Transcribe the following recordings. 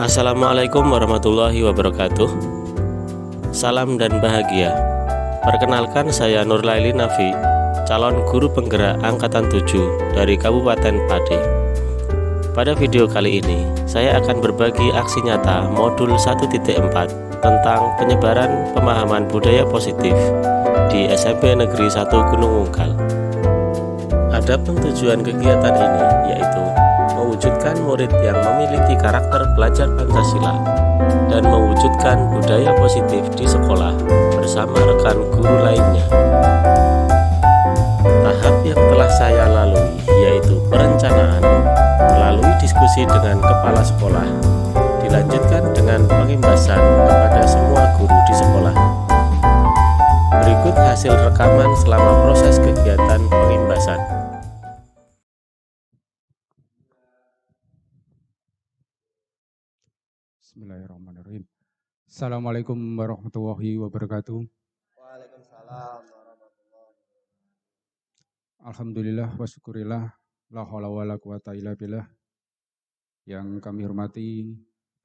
Assalamualaikum warahmatullahi wabarakatuh. Salam dan bahagia. Perkenalkan, saya Nurlaili Nafi, calon guru penggerak angkatan 7 dari Kabupaten Pati. Pada video kali ini, saya akan berbagi aksi nyata modul 1.4 tentang penyebaran pemahaman budaya positif di SMP Negeri 1 Gunung Unggal. Adapun tujuan kegiatan ini yaitu mewujudkan murid yang memiliki karakter belajar Pancasila dan mewujudkan budaya positif di sekolah bersama rekan guru lainnya. Tahap yang telah saya lalui yaitu perencanaan melalui diskusi dengan kepala sekolah, dilanjutkan dengan pengimbasan kepada semua guru di sekolah. Berikut hasil rekaman selama proses kegiatan pengimbasan. Bismillahirrahmanirrahim. Assalamualaikum warahmatullahi wabarakatuh. Waalaikumsalam warahmatullahi wabarakatuh. Alhamdulillah wa syukurillah, la haula wala quwata illa billah. Yang kami hormati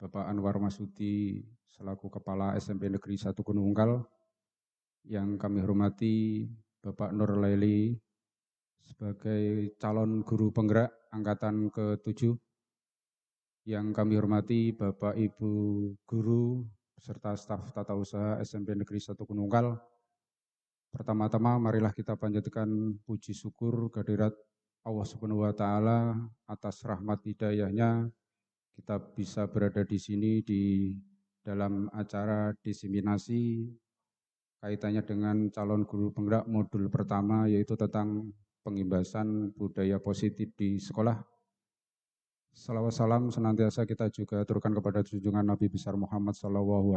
Bapak Anwar Masudi selaku Kepala SMP Negeri 1 Gunung Unggal. Yang kami hormati Bapak Nurlaili sebagai calon guru penggerak angkatan ke-7. Yang kami hormati Bapak Ibu guru serta staf tata usaha SMP Negeri 1 Gunung Unggal. Pertama-tama marilah kita panjatkan puji syukur kehadirat Allah Subhanahu wa taala atas rahmat hidayahnya kita bisa berada di sini di dalam acara diseminasi kaitannya dengan calon guru penggerak modul pertama yaitu tentang pengimbasan budaya positif di sekolah. Salawat salam senantiasa kita juga aturkan kepada junjungan Nabi besar Muhammad SAW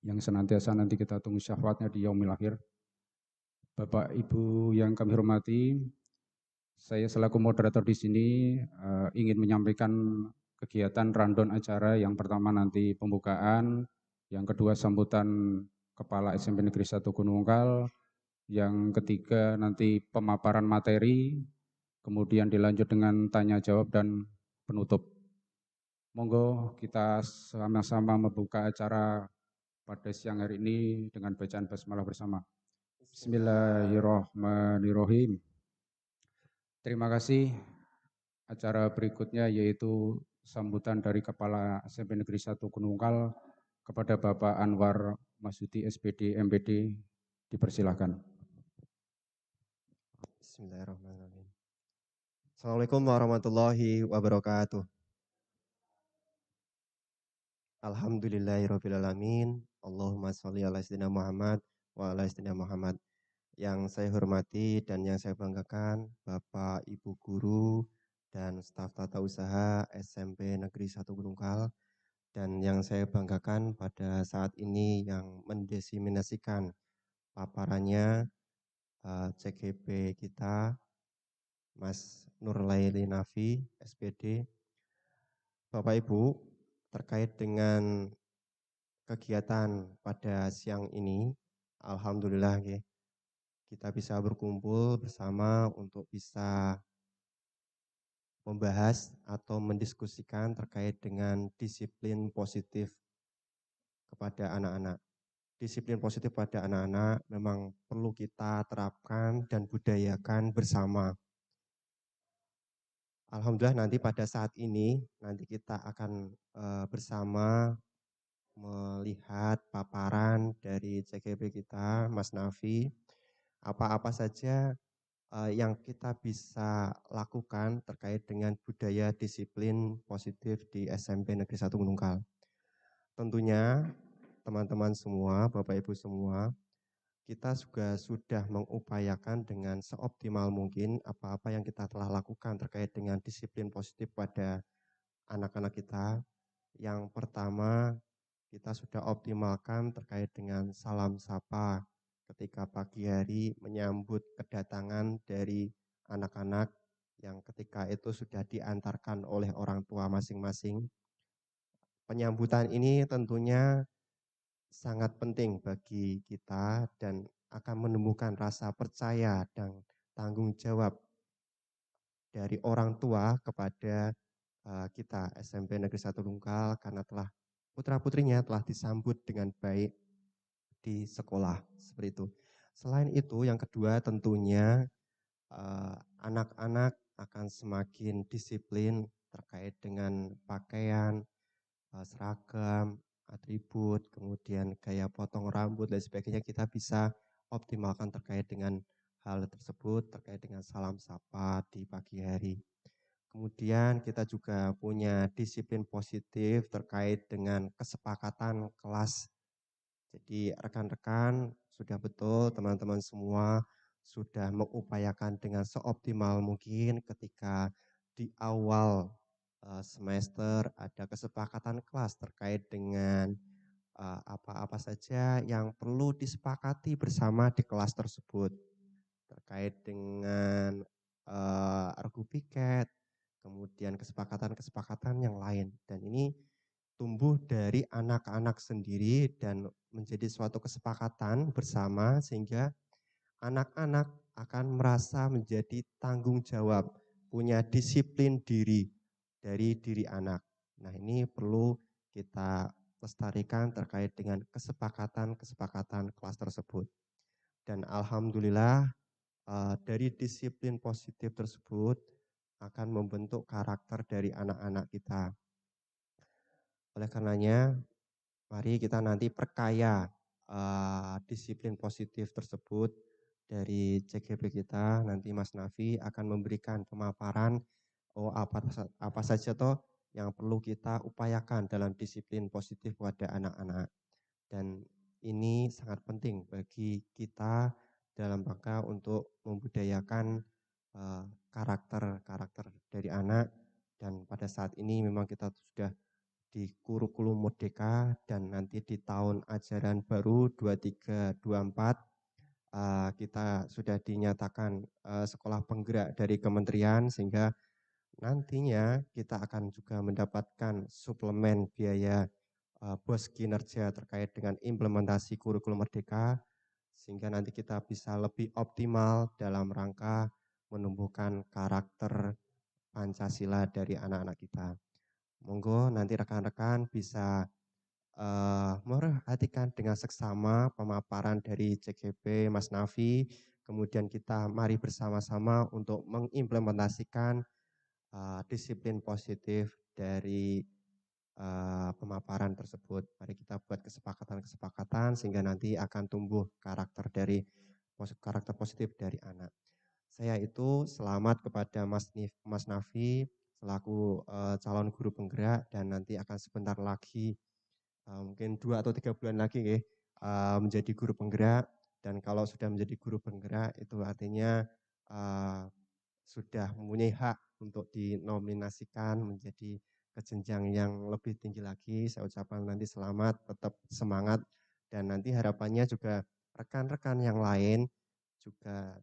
yang senantiasa nanti kita tunggu syafaatnya di yaumil akhir. Bapak Ibu yang kami hormati, saya selaku moderator di sini ingin menyampaikan kegiatan rundown acara. Yang pertama nanti pembukaan, yang kedua sambutan Kepala SMP Negeri 1 Gunung Unggal, yang ketiga nanti pemaparan materi, kemudian dilanjut dengan tanya jawab dan penutup. Monggo kita sama-sama membuka acara pada siang hari ini dengan bacaan basmalah bersama. Bismillahirrahmanirrahim. Terima kasih. Acara berikutnya yaitu sambutan dari Kepala SMP Negeri 1 Gunung Unggal kepada Bapak Anwar Masudi SPD MPD. Dipersilakan. Bismillahirrahmanirrahim. Assalamualaikum warahmatullahi wabarakatuh. Alhamdulillahirrahmanirrahim. Allahumma sholli ala sayyidina Muhammad wa ala sayyidina Muhammad. Yang saya hormati dan yang saya banggakan Bapak Ibu guru dan staf tata usaha SMP Negeri 1 Gunung Unggal, dan yang saya banggakan pada saat ini yang mendiseminasikan paparannya CGP kita Mas Nurlaili Nafi SPD. Bapak Ibu, terkait dengan kegiatan pada siang ini, alhamdulillah kita bisa berkumpul bersama untuk bisa membahas atau mendiskusikan terkait dengan disiplin positif kepada anak-anak. Disiplin positif pada anak-anak memang perlu kita terapkan dan budayakan bersama. Alhamdulillah nanti pada saat ini nanti kita akan bersama melihat paparan dari CGP kita Mas Nafi, apa-apa saja yang kita bisa lakukan terkait dengan budaya disiplin positif di SMP Negeri 1 Gunung Unggal. Tentunya teman-teman semua, Bapak Ibu semua, kita juga sudah mengupayakan dengan seoptimal mungkin apa-apa yang kita telah lakukan terkait dengan disiplin positif pada anak-anak kita. Yang pertama, kita sudah optimalkan terkait dengan salam sapa ketika pagi hari menyambut kedatangan dari anak-anak yang ketika itu sudah diantarkan oleh orang tua masing-masing. Penyambutan ini tentunya sangat penting bagi kita dan akan menemukan rasa percaya dan tanggung jawab dari orang tua kepada kita SMP Negeri 1 Lungkal karena putra-putrinya telah disambut dengan baik di sekolah, seperti itu. Selain itu, yang kedua tentunya anak-anak akan semakin disiplin terkait dengan pakaian, seragam, atribut, kemudian gaya potong rambut dan sebagainya. Kita bisa optimalkan terkait dengan hal tersebut, terkait dengan salam sapa di pagi hari. Kemudian kita juga punya disiplin positif terkait dengan kesepakatan kelas. Jadi rekan-rekan sudah betul teman-teman semua sudah mengupayakan dengan seoptimal mungkin ketika di awal semester ada kesepakatan kelas terkait dengan apa-apa saja yang perlu disepakati bersama di kelas tersebut terkait dengan regu piket, kemudian kesepakatan-kesepakatan yang lain. Dan ini tumbuh dari anak-anak sendiri dan menjadi suatu kesepakatan bersama sehingga anak-anak akan merasa menjadi tanggung jawab, punya disiplin diri dari diri anak. Nah, ini perlu kita lestarikan terkait dengan kesepakatan-kesepakatan kelas tersebut. Dan alhamdulillah dari disiplin positif tersebut akan membentuk karakter dari anak-anak kita. Oleh karenanya, mari kita nanti perkaya disiplin positif tersebut dari CGP kita. Nanti Mas Nafi akan memberikan pemaparan apa saja toh yang perlu kita upayakan dalam disiplin positif pada anak-anak. Dan ini sangat penting bagi kita dalam rangka untuk membudayakan karakter-karakter dari anak. Dan pada saat ini memang kita sudah di kurikulum Merdeka dan nanti di tahun ajaran baru 23-24 kita sudah dinyatakan sekolah penggerak dari kementerian sehingga nantinya kita akan juga mendapatkan suplemen biaya bos kinerja terkait dengan implementasi kurikulum Merdeka sehingga nanti kita bisa lebih optimal dalam rangka menumbuhkan karakter Pancasila dari anak-anak kita. Monggo nanti rekan-rekan bisa merhatikan dengan seksama pemaparan dari CGP Mas Nafi. Kemudian kita mari bersama-sama untuk mengimplementasikan disiplin positif dari pemaparan tersebut. Mari kita buat kesepakatan-kesepakatan sehingga nanti akan tumbuh karakter positif dari anak. Saya itu selamat kepada Mas Nafi selaku calon guru penggerak dan nanti akan sebentar lagi mungkin 2 atau 3 bulan lagi menjadi guru penggerak dan kalau sudah menjadi guru penggerak itu artinya sudah mempunyai hak untuk dinominasikan menjadi ke jenjang yang lebih tinggi lagi. Saya ucapkan nanti selamat, tetap semangat dan nanti harapannya juga rekan-rekan yang lain juga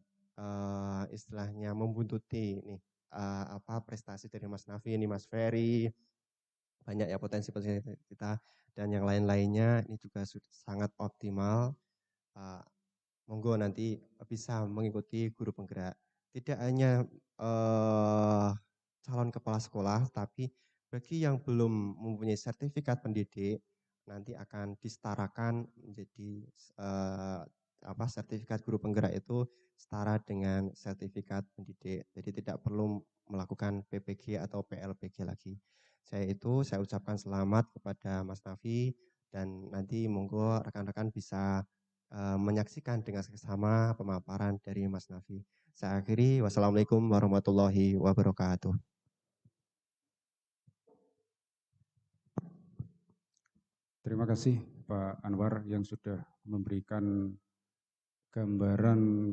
istilahnya membuntuti nih prestasi dari Mas Nafi ini, Mas Ferry, banyak ya potensi-potensi kita dan yang lain-lainnya ini juga sangat optimal. Monggo nanti bisa mengikuti guru penggerak. Tidak hanya calon kepala sekolah, tapi bagi yang belum mempunyai sertifikat pendidik nanti akan disetarakan menjadi sertifikat guru penggerak itu setara dengan sertifikat pendidik. Jadi tidak perlu melakukan PPG atau PLPG lagi. Saya ucapkan selamat kepada Mas Nafi dan nanti monggo rekan-rekan bisa menyaksikan dengan seksama pemaparan dari Mas Nafi. Saya akhiri, wassalamualaikum warahmatullahi wabarakatuh. Terima kasih Pak Anwar yang sudah memberikan gambaran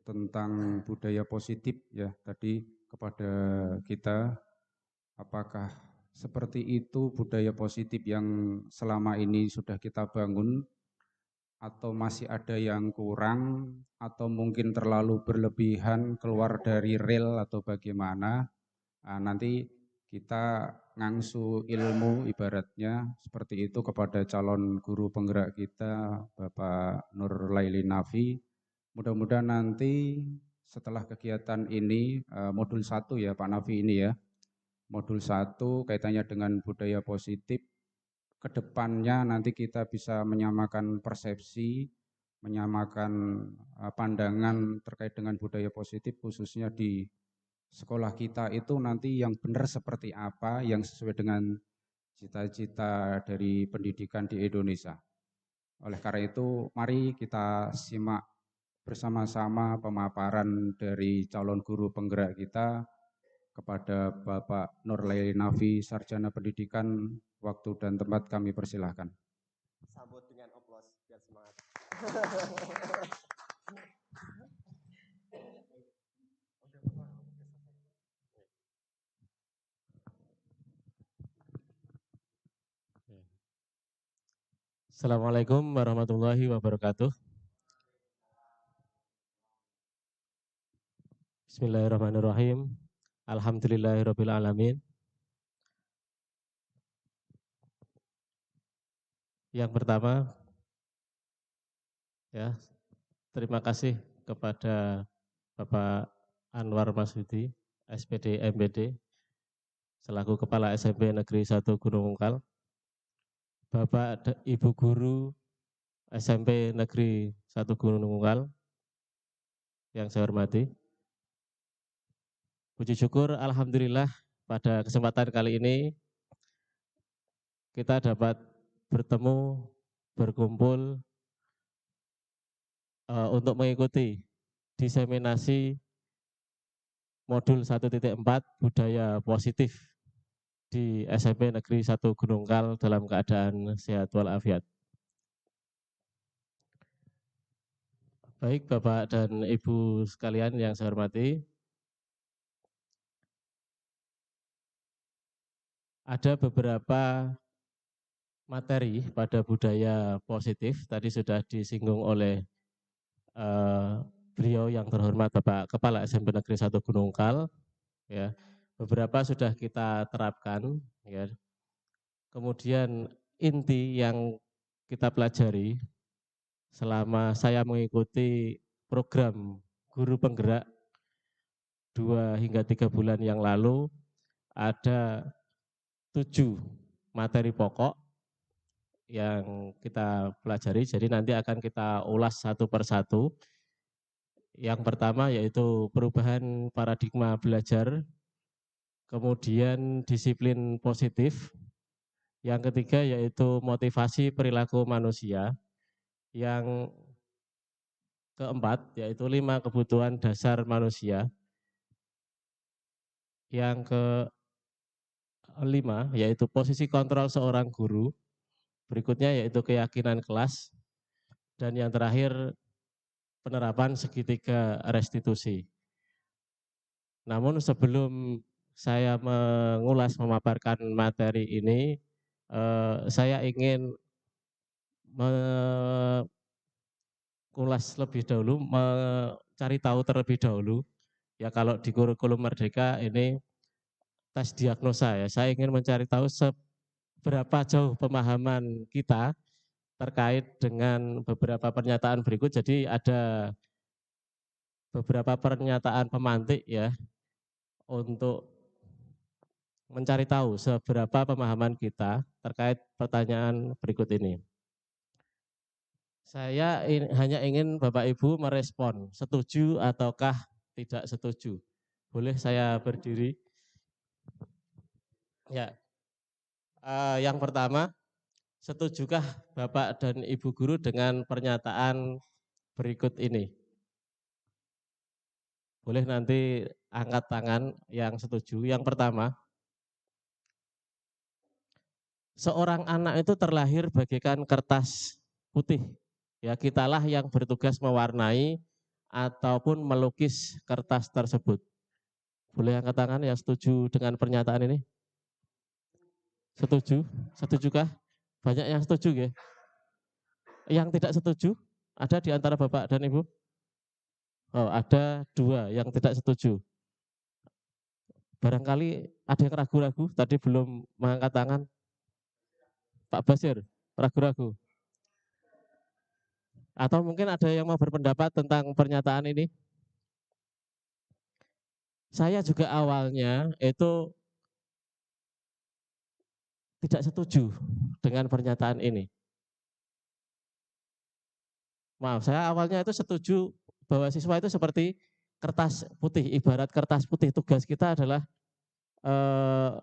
tentang budaya positif ya tadi kepada kita. Apakah seperti itu budaya positif yang selama ini sudah kita bangun atau masih ada yang kurang atau mungkin terlalu berlebihan keluar dari rel atau bagaimana? Nanti kita ngangsu ilmu ibaratnya seperti itu kepada calon guru penggerak kita Bapak Nur Laili Nafi. Mudah-mudahan nanti setelah kegiatan ini modul 1 ya Pak Nafi ini ya. Modul 1 kaitannya dengan budaya positif. Kedepannya nanti kita bisa menyamakan persepsi, menyamakan pandangan terkait dengan budaya positif, khususnya di sekolah kita itu nanti yang benar seperti apa, yang sesuai dengan cita-cita dari pendidikan di Indonesia. Oleh karena itu, mari kita simak bersama-sama pemaparan dari calon guru penggerak kita kepada Bapak Nurlaili Nafi, Sarjana Pendidikan. Waktu dan tempat kami persilahkan. Sambut dengan oplos biar semangat. Assalamualaikum warahmatullahi wabarakatuh. Bismillahirrahmanirrahim. Alhamdulillahirabbil alamin. Yang pertama, ya, terima kasih kepada Bapak Anwar Masudi, SPD MPD, selaku Kepala SMP Negeri 1 Gunung Ungkal, Bapak Ibu Guru SMP Negeri 1 Gunung Ungkal, yang saya hormati. Puji syukur, alhamdulillah pada kesempatan kali ini kita dapat bertemu, berkumpul untuk mengikuti diseminasi modul 1.4 budaya positif di SMP Negeri 1 Gunung Ungkal dalam keadaan sehat walafiat. Baik Bapak dan Ibu sekalian yang saya hormati, ada beberapa materi pada budaya positif, tadi sudah disinggung oleh beliau yang terhormat Bapak Kepala SMP Negeri 1 Gunung Ungkal, ya. Beberapa sudah kita terapkan, ya. Kemudian inti yang kita pelajari selama saya mengikuti program guru penggerak 2 hingga 3 bulan yang lalu, ada 7 materi pokok yang kita pelajari, jadi nanti akan kita ulas satu persatu. Yang pertama yaitu perubahan paradigma belajar, kemudian disiplin positif, yang ketiga yaitu motivasi perilaku manusia, yang keempat yaitu 5 kebutuhan dasar manusia, yang kelima yaitu posisi kontrol seorang guru, berikutnya yaitu keyakinan kelas, dan yang terakhir penerapan segitiga restitusi. Namun sebelum saya mengulas memaparkan materi ini, saya ingin mengulas lebih dahulu, mencari tahu terlebih dahulu. Ya kalau di kurikulum Merdeka ini tes diagnosa ya, saya ingin mencari tahu seberapa jauh pemahaman kita terkait dengan beberapa pernyataan berikut. Jadi ada beberapa pernyataan pemantik ya, untuk mencari tahu seberapa pemahaman kita terkait pertanyaan berikut ini. Saya hanya ingin Bapak Ibu merespon setuju ataukah tidak setuju. Boleh saya berdiri? Ya. Yang pertama, setujukah Bapak dan Ibu guru dengan pernyataan berikut ini? Boleh nanti angkat tangan yang setuju. Yang pertama, seorang anak itu terlahir bagaikan kertas putih. Ya, kitalah yang bertugas mewarnai ataupun melukis kertas tersebut. Boleh angkat tangan yang setuju dengan pernyataan ini? Setuju? Setujukah? Banyak yang setuju ya? Yang tidak setuju? Ada di antara Bapak dan Ibu? Oh, ada 2 yang tidak setuju. Barangkali ada yang ragu-ragu, tadi belum mengangkat tangan. Pak Basir, ragu-ragu. Atau mungkin ada yang mau berpendapat tentang pernyataan ini? Saya juga awalnya itu tidak setuju dengan pernyataan ini? Maaf, saya awalnya itu setuju bahwa siswa itu seperti kertas putih, ibarat kertas putih. Tugas kita adalah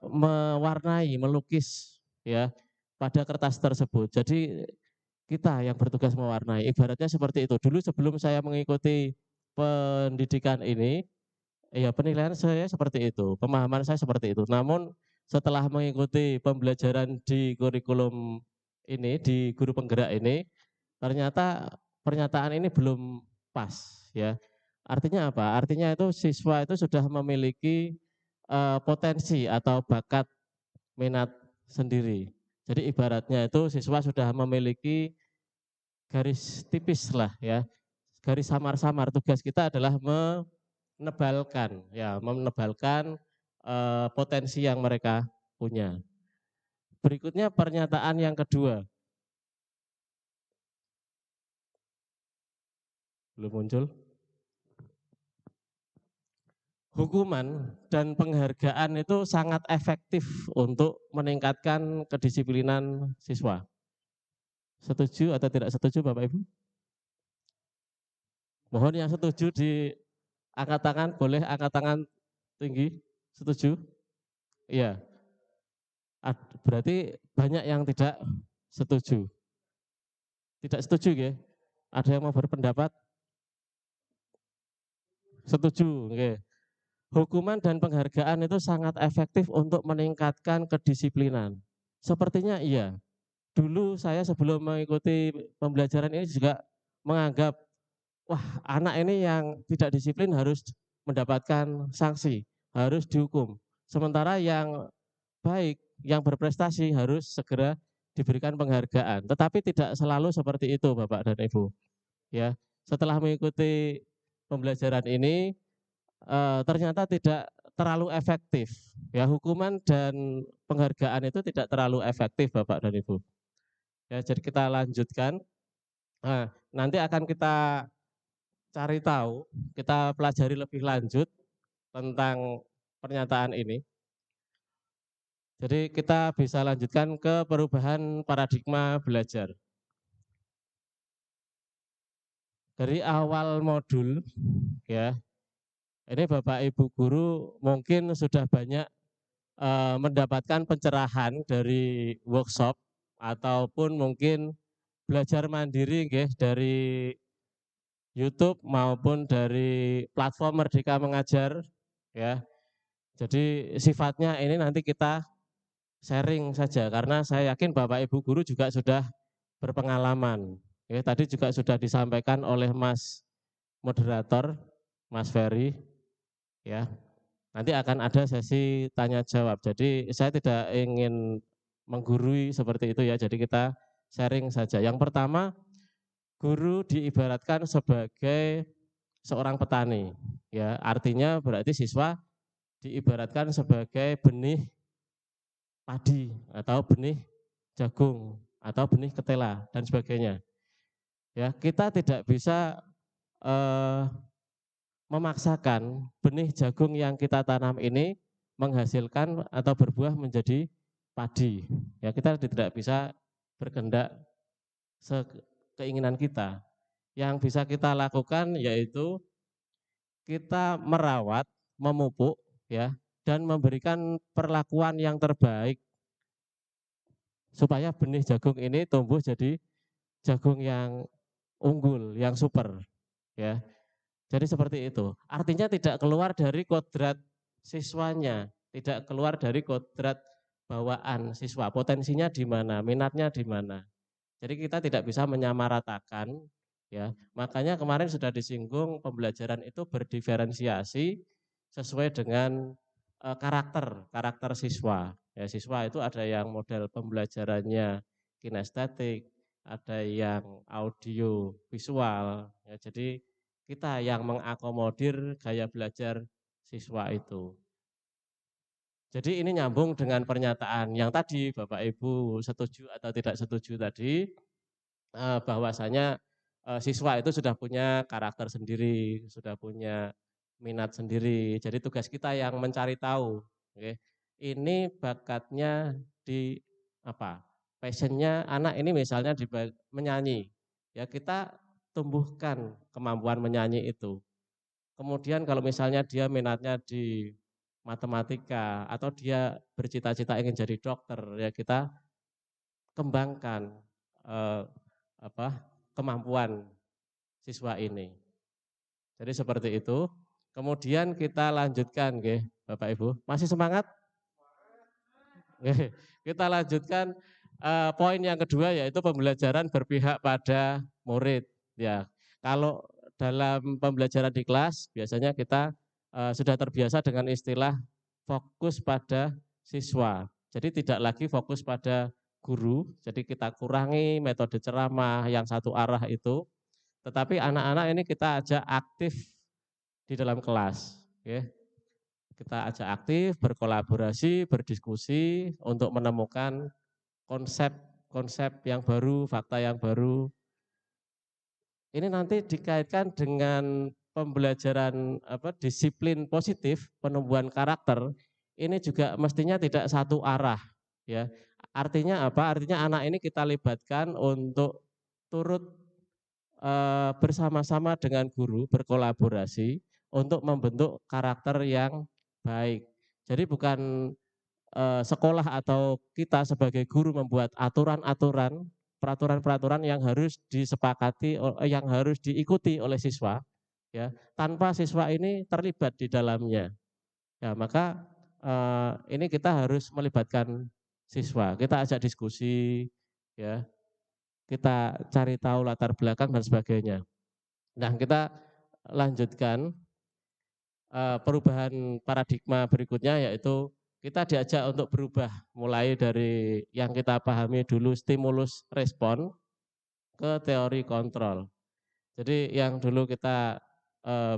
mewarnai, melukis ya pada kertas tersebut. Jadi kita yang bertugas mewarnai, ibaratnya seperti itu. Dulu sebelum saya mengikuti pendidikan ini, ya penilaian saya seperti itu, pemahaman saya seperti itu. Namun setelah mengikuti pembelajaran di kurikulum ini, di guru penggerak ini, ternyata pernyataan ini belum pas ya. Artinya apa? Artinya itu siswa itu sudah memiliki potensi atau bakat minat sendiri. Jadi ibaratnya itu siswa sudah memiliki garis tipis lah ya, garis samar-samar. Tugas kita adalah menebalkan ya, menebalkan potensi yang mereka punya. Berikutnya pernyataan yang kedua. Belum muncul. Hukuman dan penghargaan itu sangat efektif untuk meningkatkan kedisiplinan siswa. Setuju atau tidak setuju Bapak Ibu? Mohon yang setuju di angkat tangan, boleh angkat tangan tinggi. Setuju? Iya. Berarti banyak yang tidak setuju. Tidak setuju ya? Ada yang mau berpendapat? Setuju, oke. Hukuman dan penghargaan itu sangat efektif untuk meningkatkan kedisiplinan. Sepertinya iya. Dulu saya sebelum mengikuti pembelajaran ini juga menganggap, wah anak ini yang tidak disiplin harus mendapatkan sanksi, harus dihukum. Sementara yang baik, yang berprestasi harus segera diberikan penghargaan. Tetapi tidak selalu seperti itu Bapak dan Ibu. Ya, setelah mengikuti pembelajaran ini ternyata tidak terlalu efektif. Ya, hukuman dan penghargaan itu tidak terlalu efektif Bapak dan Ibu. Ya, jadi kita lanjutkan. Nah, nanti akan kita cari tahu, kita pelajari lebih lanjut tentang pernyataan ini. Jadi kita bisa lanjutkan ke perubahan paradigma belajar. Dari awal modul ya, ini Bapak Ibu guru mungkin sudah banyak mendapatkan pencerahan dari workshop ataupun mungkin belajar mandiri dari YouTube maupun dari platform Merdeka Mengajar ya. Jadi sifatnya ini nanti kita sharing saja karena saya yakin Bapak Ibu guru juga sudah berpengalaman. Ya, tadi juga sudah disampaikan oleh Mas moderator, Mas Ferry ya. Nanti akan ada sesi tanya jawab. Jadi saya tidak ingin menggurui seperti itu ya. Jadi kita sharing saja. Yang pertama, guru diibaratkan sebagai seorang petani. Ya, artinya berarti siswa diibaratkan sebagai benih padi atau benih jagung atau benih ketela dan sebagainya. Ya, kita tidak bisa memaksakan benih jagung yang kita tanam ini menghasilkan atau berbuah menjadi padi. Ya, kita tidak bisa berkehendak sekeinginan kita. Yang bisa kita lakukan yaitu kita merawat, memupuk ya dan memberikan perlakuan yang terbaik supaya benih jagung ini tumbuh jadi jagung yang unggul, yang super ya. Jadi seperti itu. Artinya tidak keluar dari kodrat siswanya, tidak keluar dari kodrat bawaan siswa. Potensinya di mana, minatnya di mana. Jadi kita tidak bisa menyamaratakan ya. Makanya kemarin sudah disinggung pembelajaran itu berdiferensiasi sesuai dengan karakter siswa. Ya, siswa itu ada yang model pembelajarannya kinestetik, ada yang audio visual. Ya, jadi kita yang mengakomodir gaya belajar siswa itu. Jadi ini nyambung dengan pernyataan yang tadi Bapak Ibu setuju atau tidak setuju tadi, bahwasanya siswa itu sudah punya karakter sendiri, sudah punya minat sendiri. Jadi tugas kita yang mencari tahu, ini bakatnya di passionnya anak ini misalnya menyanyi, ya kita tumbuhkan kemampuan menyanyi itu. Kemudian kalau misalnya dia minatnya di matematika atau dia bercita-cita ingin jadi dokter, ya kita kembangkan eh, kemampuan siswa ini. Jadi seperti itu. Kemudian kita lanjutkan, Bapak Ibu. Masih semangat? Kita lanjutkan poin yang kedua, yaitu pembelajaran berpihak pada murid. Ya, kalau dalam pembelajaran di kelas biasanya kita sudah terbiasa dengan istilah fokus pada siswa. Jadi tidak lagi fokus pada guru. Jadi kita kurangi metode ceramah yang satu arah itu. Tetapi anak-anak ini kita ajak aktif di dalam kelas. Kita ajak aktif, berkolaborasi, berdiskusi untuk menemukan konsep-konsep yang baru, fakta yang baru. Ini nanti dikaitkan dengan pembelajaran disiplin positif, penumbuhan karakter. Ini juga mestinya tidak satu arah, ya. Artinya apa? Artinya anak ini kita libatkan untuk turut bersama-sama dengan guru, berkolaborasi untuk membentuk karakter yang baik. Jadi bukan sekolah atau kita sebagai guru membuat aturan-aturan, peraturan-peraturan yang harus disepakati, yang harus diikuti oleh siswa, ya, tanpa siswa ini terlibat di dalamnya. Ya, maka ini kita harus melibatkan siswa, kita ajak diskusi, ya, kita cari tahu latar belakang dan sebagainya. Nah, kita lanjutkan perubahan paradigma berikutnya, yaitu kita diajak untuk berubah mulai dari yang kita pahami dulu stimulus respon ke teori kontrol. Jadi yang dulu kita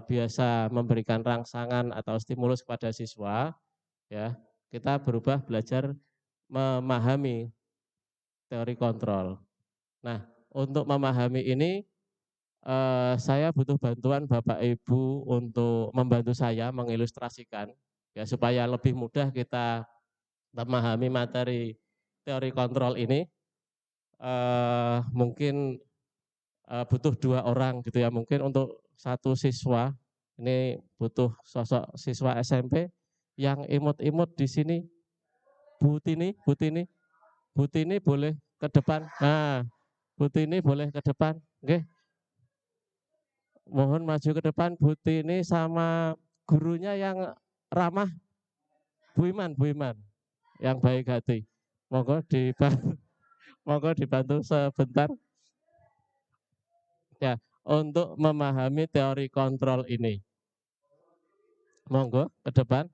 biasa memberikan rangsangan atau stimulus kepada siswa, ya, kita berubah belajar memahami teori kontrol. Nah, untuk memahami ini saya butuh bantuan Bapak Ibu untuk membantu saya mengilustrasikan, ya, supaya lebih mudah kita memahami materi teori kontrol ini. Mungkin butuh 2 orang gitu ya, mungkin untuk satu siswa. Ini butuh sosok siswa SMP yang imut-imut di sini. Bu Tini boleh ke depan. Nah, Bu Tini boleh ke depan. Oke. Mohon maju ke depan Bu Tini sama gurunya yang ramah, Bu Iman yang baik hati. Monggo dibantu sebentar. Ya, untuk memahami teori kontrol ini. Monggo ke depan.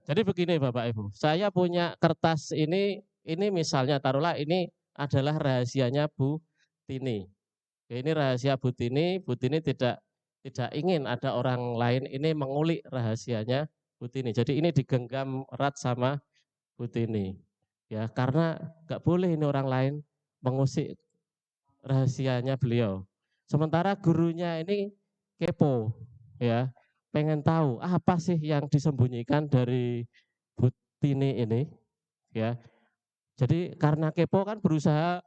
Jadi begini Bapak Ibu, saya punya kertas ini misalnya taruhlah ini adalah rahasianya Bu Tini. Ini rahasia Bu Tini tidak ingin ada orang lain ini mengulik rahasianya Bu Tini. Jadi ini digenggam erat sama Bu Tini. Ya, karena nggak boleh ini orang lain mengusik rahasianya beliau. Sementara gurunya ini kepo, ya, pengen tahu apa sih yang disembunyikan dari Bu Tini ini, ya. Jadi karena kepo kan berusaha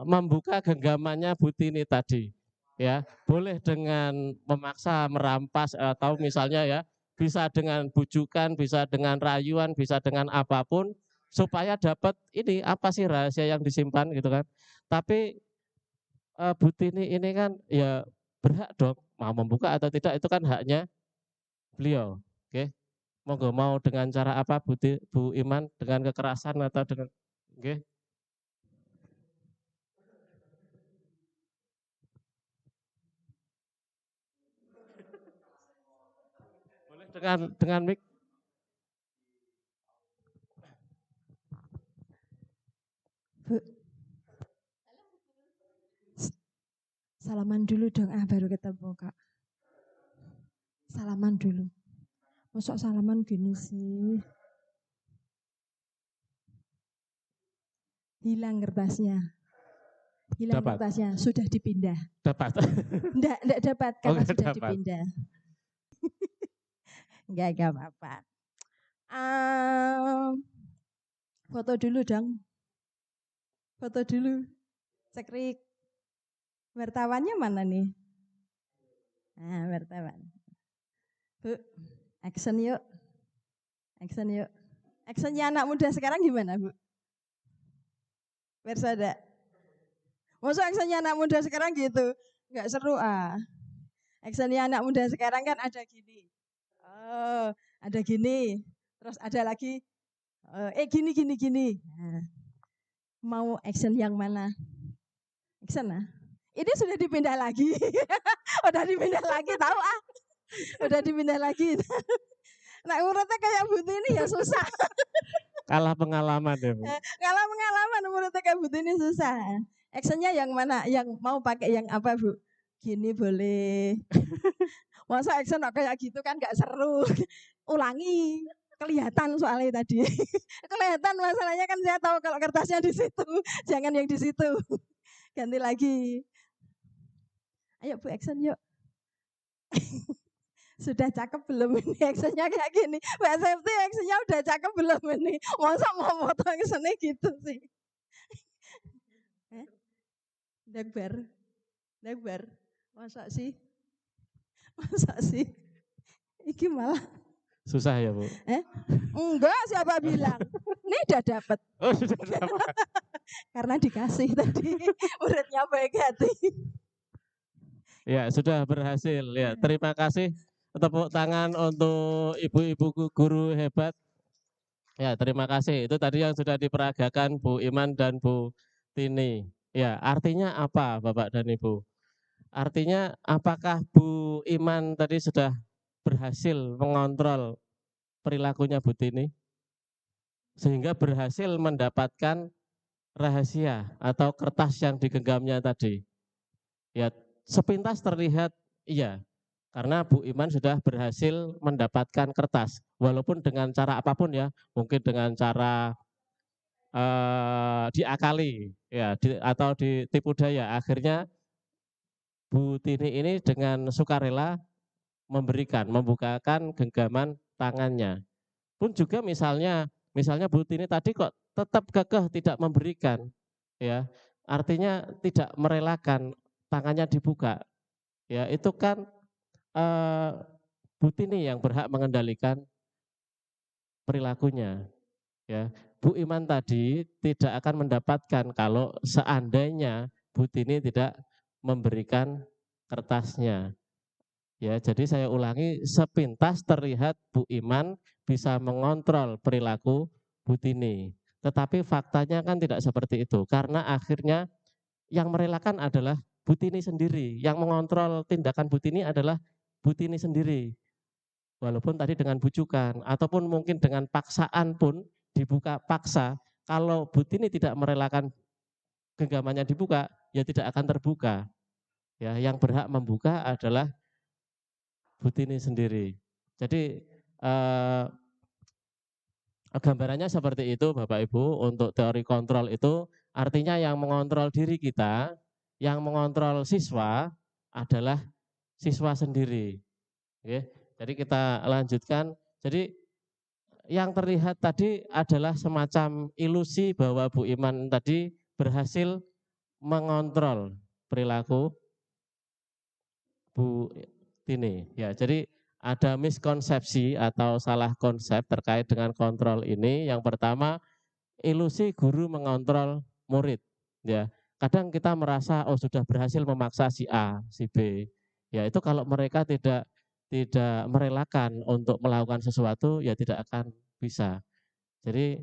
membuka genggamannya Bu Tini tadi, ya. Boleh dengan memaksa merampas atau misalnya ya bisa dengan bujukan, bisa dengan rayuan, bisa dengan apapun supaya dapat ini apa sih rahasia yang disimpan gitu kan. Tapi Bu Tini ini kan ya berhak dong mau membuka atau tidak, itu kan haknya beliau. Oke. Monggo, mau dengan cara apa Bu Iman, dengan kekerasan atau dengan oke. Boleh dengan mic. Bu, salaman dulu dong, baru ketemu Kak. Salaman dulu. Masuk salaman gini sih. Hilang kertasnya. Hilang Dapat. kertasnya, sudah dipindah. Dapat. Enggak dapat karena Enggak sudah dapat. dipindah. Enggak apa-apa. Foto dulu dong. Foto dulu. Sekrik. Wartawannya mana nih? Nah, wartawan. Bu, action yuk. Action yuk. Actionnya anak muda sekarang gimana, Bu? Bersada. Masa actionnya anak muda sekarang gitu? Enggak seru ah. Actionnya anak muda sekarang kan ada gini. Oh, ada gini. Terus ada lagi gini. Nah, mau action yang mana? Action lah. Ini sudah dipindah lagi. Udah dipindah lagi tahu ah. Udah dipindah lagi. Nah, urutnya kayak Buti ini ya susah. Kalah pengalaman ya, Bu. Kalau pengalaman urutnya kayak Buti ini susah. Actionnya yang mana? Yang mau pakai yang apa, Bu? Gini boleh. Masa action kayak gitu kan gak seru. Ulangi. Kelihatan soalnya tadi. Kelihatan masalahnya kan saya tahu kalau kertasnya di situ. Jangan yang di situ. Ganti lagi. Ayo Bu action yuk. Sudah cakep belum ini actionnya kayak gini. Mbak Septi actionnya udah cakep belum ini. Masa mau foto actionnya gitu sih. Dagbar. Masa sih? Iki malah. Susah ya, Bu? Enggak, siapa bilang? Ini udah dapat. Oh, sudah dapat. Karena dikasih tadi. Muridnya baik hati. Ya, sudah berhasil. Ya, terima kasih. Tepuk tangan untuk ibu-ibu guru hebat. Ya, terima kasih. Itu tadi yang sudah diperagakan Bu Iman dan Bu Tini. Ya, artinya apa Bapak dan Ibu? Artinya apakah Bu Iman tadi sudah berhasil mengontrol perilakunya Bu Tini? Sehingga berhasil mendapatkan rahasia atau kertas yang digenggamnya tadi. Ya, sepintas terlihat iya, karena Bu Iman sudah berhasil mendapatkan kertas, walaupun dengan cara apapun ya, mungkin dengan cara diakali ya, atau ditipu daya. Akhirnya Bu Tini ini dengan sukarela membukakan genggaman tangannya. Pun juga misalnya Bu Tini tadi kok tetap kekeh tidak memberikan, ya, artinya tidak merelakan tangannya dibuka. Ya, itu kan Bu Tini yang berhak mengendalikan perilakunya. Ya, Bu Iman tadi tidak akan mendapatkan kalau seandainya Bu Tini tidak memberikan kertasnya. Ya, jadi saya ulangi, sepintas terlihat Bu Iman bisa mengontrol perilaku Bu Tini. Tetapi faktanya kan tidak seperti itu, karena akhirnya yang merelakan adalah Bu Tini sendiri, yang mengontrol tindakan Bu Tini adalah Bu Tini sendiri. Walaupun tadi dengan bujukan, ataupun mungkin dengan paksaan pun dibuka paksa, kalau Bu Tini tidak merelakan genggamannya dibuka, ya tidak akan terbuka. Ya, yang berhak membuka adalah Bu Tini sendiri. Jadi gambarannya seperti itu Bapak Ibu. Untuk teori kontrol itu artinya yang mengontrol diri kita, yang mengontrol siswa adalah siswa sendiri. Oke, jadi kita lanjutkan. Jadi yang terlihat tadi adalah semacam ilusi bahwa Bu Iman tadi berhasil mengontrol perilaku Bu Tini. Ya, jadi ada miskonsepsi atau salah konsep terkait dengan kontrol ini. Yang pertama, ilusi guru mengontrol murid. Ya, kadang kita merasa oh sudah berhasil memaksa si A, si B. Ya, itu kalau mereka tidak merelakan untuk melakukan sesuatu, ya tidak akan bisa. Jadi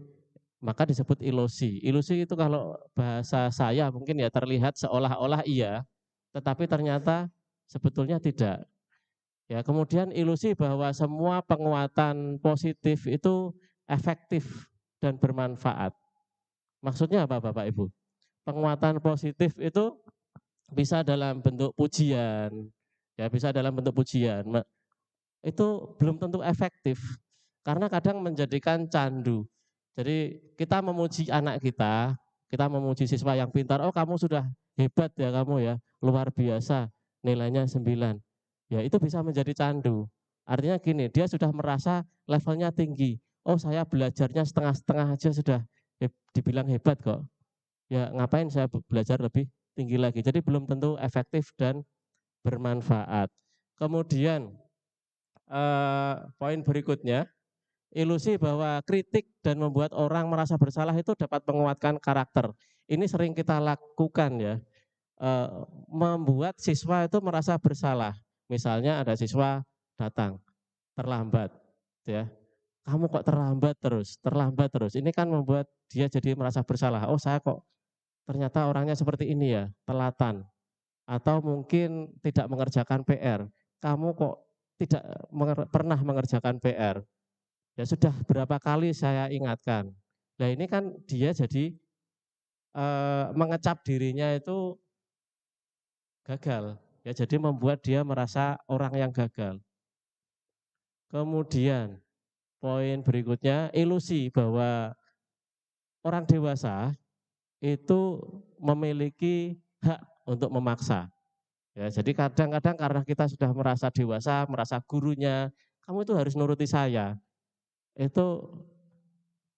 maka disebut ilusi. Ilusi itu kalau bahasa saya mungkin ya terlihat seolah-olah iya, tetapi ternyata sebetulnya tidak. Ya, kemudian ilusi bahwa semua penguatan positif itu efektif dan bermanfaat. Maksudnya apa Bapak Ibu? Penguatan positif itu bisa dalam bentuk pujian, ya bisa dalam bentuk pujian. Itu belum tentu efektif karena kadang menjadikan candu. Jadi kita memuji anak kita memuji siswa yang pintar, oh kamu sudah hebat ya kamu ya, luar biasa, nilainya 9. Ya itu bisa menjadi candu. Artinya gini, dia sudah merasa levelnya tinggi. Oh, saya belajarnya setengah-setengah aja sudah dibilang hebat kok. Ya ngapain saya belajar lebih tinggi lagi. Jadi belum tentu efektif dan bermanfaat. Kemudian poin berikutnya, ilusi bahwa kritik dan membuat orang merasa bersalah itu dapat menguatkan karakter. Ini sering kita lakukan ya, membuat siswa itu merasa bersalah. Misalnya ada siswa datang terlambat, ya. Kamu kok terlambat terus. Ini kan membuat dia jadi merasa bersalah. Oh, saya kok ternyata orangnya seperti ini ya, telatan. Atau mungkin tidak mengerjakan PR. Kamu kok tidak pernah mengerjakan PR. Ya sudah berapa kali saya ingatkan. Nah ini kan dia jadi mengecap dirinya itu gagal. Ya jadi membuat dia merasa orang yang gagal. Kemudian poin berikutnya, ilusi bahwa orang dewasa itu memiliki hak untuk memaksa. Ya, jadi kadang-kadang karena kita sudah merasa dewasa, merasa gurunya, kamu itu harus nuruti saya. Itu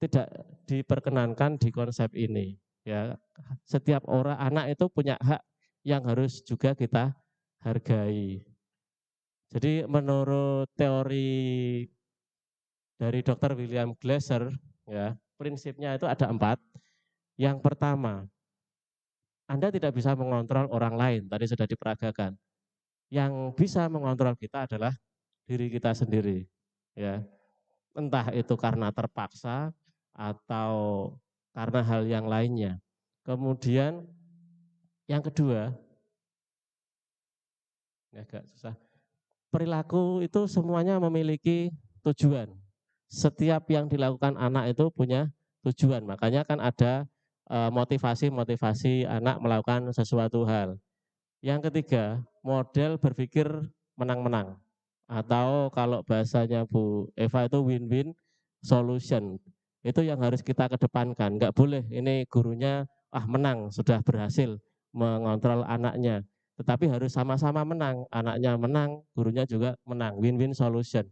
tidak diperkenankan di konsep ini. Ya, setiap orang anak itu punya hak yang harus juga kita hargai. Jadi menurut teori dari Dr. William Glasser, ya, prinsipnya itu ada 4. Yang pertama, Anda tidak bisa mengontrol orang lain, tadi sudah diperagakan. Yang bisa mengontrol kita adalah diri kita sendiri. Ya, entah itu karena terpaksa atau karena hal yang lainnya. Kemudian yang kedua, agak susah. Perilaku itu semuanya memiliki tujuan. Setiap yang dilakukan anak itu punya tujuan. Makanya kan ada motivasi-motivasi anak melakukan sesuatu hal. Yang ketiga, model berpikir menang-menang. Atau kalau bahasanya Bu Eva itu win-win solution. Itu yang harus kita kedepankan. Enggak boleh ini gurunya menang, sudah berhasil mengontrol anaknya. Tetapi harus sama-sama menang. Anaknya menang, gurunya juga menang. Win-win solution.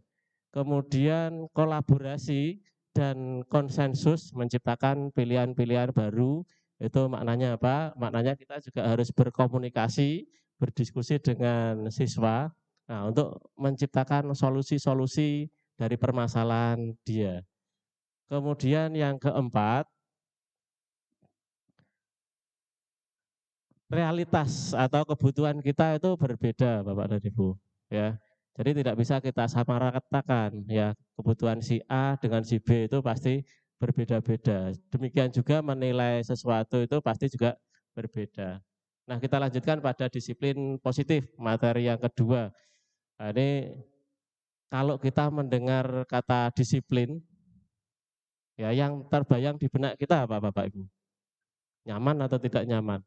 Kemudian kolaborasi dan konsensus menciptakan pilihan-pilihan baru. Itu maknanya apa? Maknanya kita juga harus berkomunikasi, berdiskusi dengan siswa, nah, untuk menciptakan solusi-solusi dari permasalahan dia. Kemudian yang keempat, realitas atau kebutuhan kita itu berbeda, Bapak dan Ibu. Ya, jadi tidak bisa kita samaratakan. Ya, kebutuhan si A dengan si B itu pasti berbeda-beda. Demikian juga menilai sesuatu itu pasti juga berbeda. Nah, kita lanjutkan pada disiplin positif, materi yang kedua. Nah, ini kalau kita mendengar kata disiplin, ya yang terbayang di benak kita apa Bapak Ibu? Nyaman atau tidak nyaman?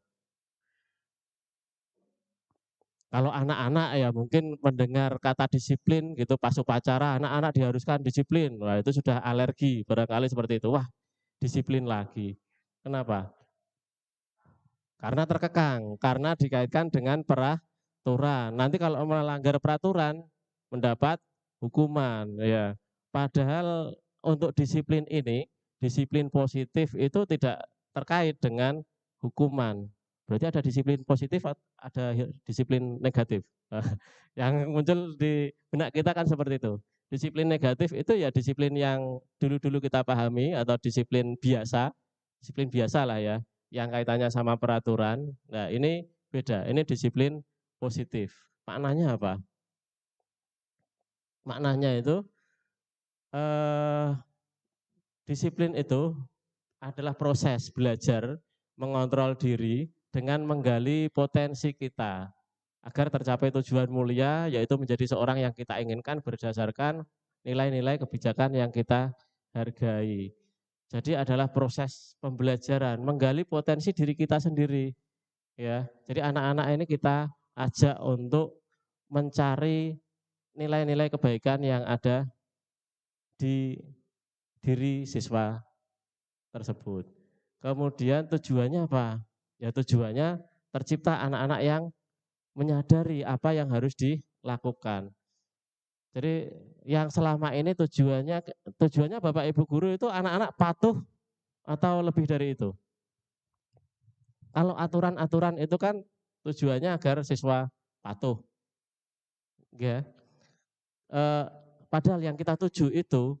Kalau anak-anak ya mungkin mendengar kata disiplin gitu pas upacara, anak-anak diharuskan disiplin. Wah, itu sudah alergi, barangkali seperti itu. Wah, disiplin lagi. Kenapa? Karena terkekang, karena dikaitkan dengan peraturan. Nanti kalau melanggar peraturan mendapat hukuman ya. Padahal untuk disiplin ini, disiplin positif itu tidak terkait dengan hukuman. Berarti ada disiplin positif, ada disiplin negatif. Yang muncul di benak kita kan seperti itu. Disiplin negatif itu ya disiplin yang dulu-dulu kita pahami atau disiplin biasa lah ya, yang kaitannya sama peraturan. Nah ini beda, ini disiplin positif. Maknanya apa? Maknanya itu disiplin itu adalah proses belajar mengontrol diri dengan menggali potensi kita agar tercapai tujuan mulia, yaitu menjadi seorang yang kita inginkan berdasarkan nilai-nilai kebijakan yang kita hargai. Jadi adalah proses pembelajaran, menggali potensi diri kita sendiri. Ya, jadi anak-anak ini kita ajak untuk mencari nilai-nilai kebaikan yang ada di diri siswa tersebut. Kemudian tujuannya apa? Ya tujuannya tercipta anak-anak yang menyadari apa yang harus dilakukan. Jadi yang selama ini tujuannya Bapak Ibu guru itu anak-anak patuh atau lebih dari itu? Kalau aturan-aturan itu kan tujuannya agar siswa patuh, ya. Eh, Padahal yang kita tuju itu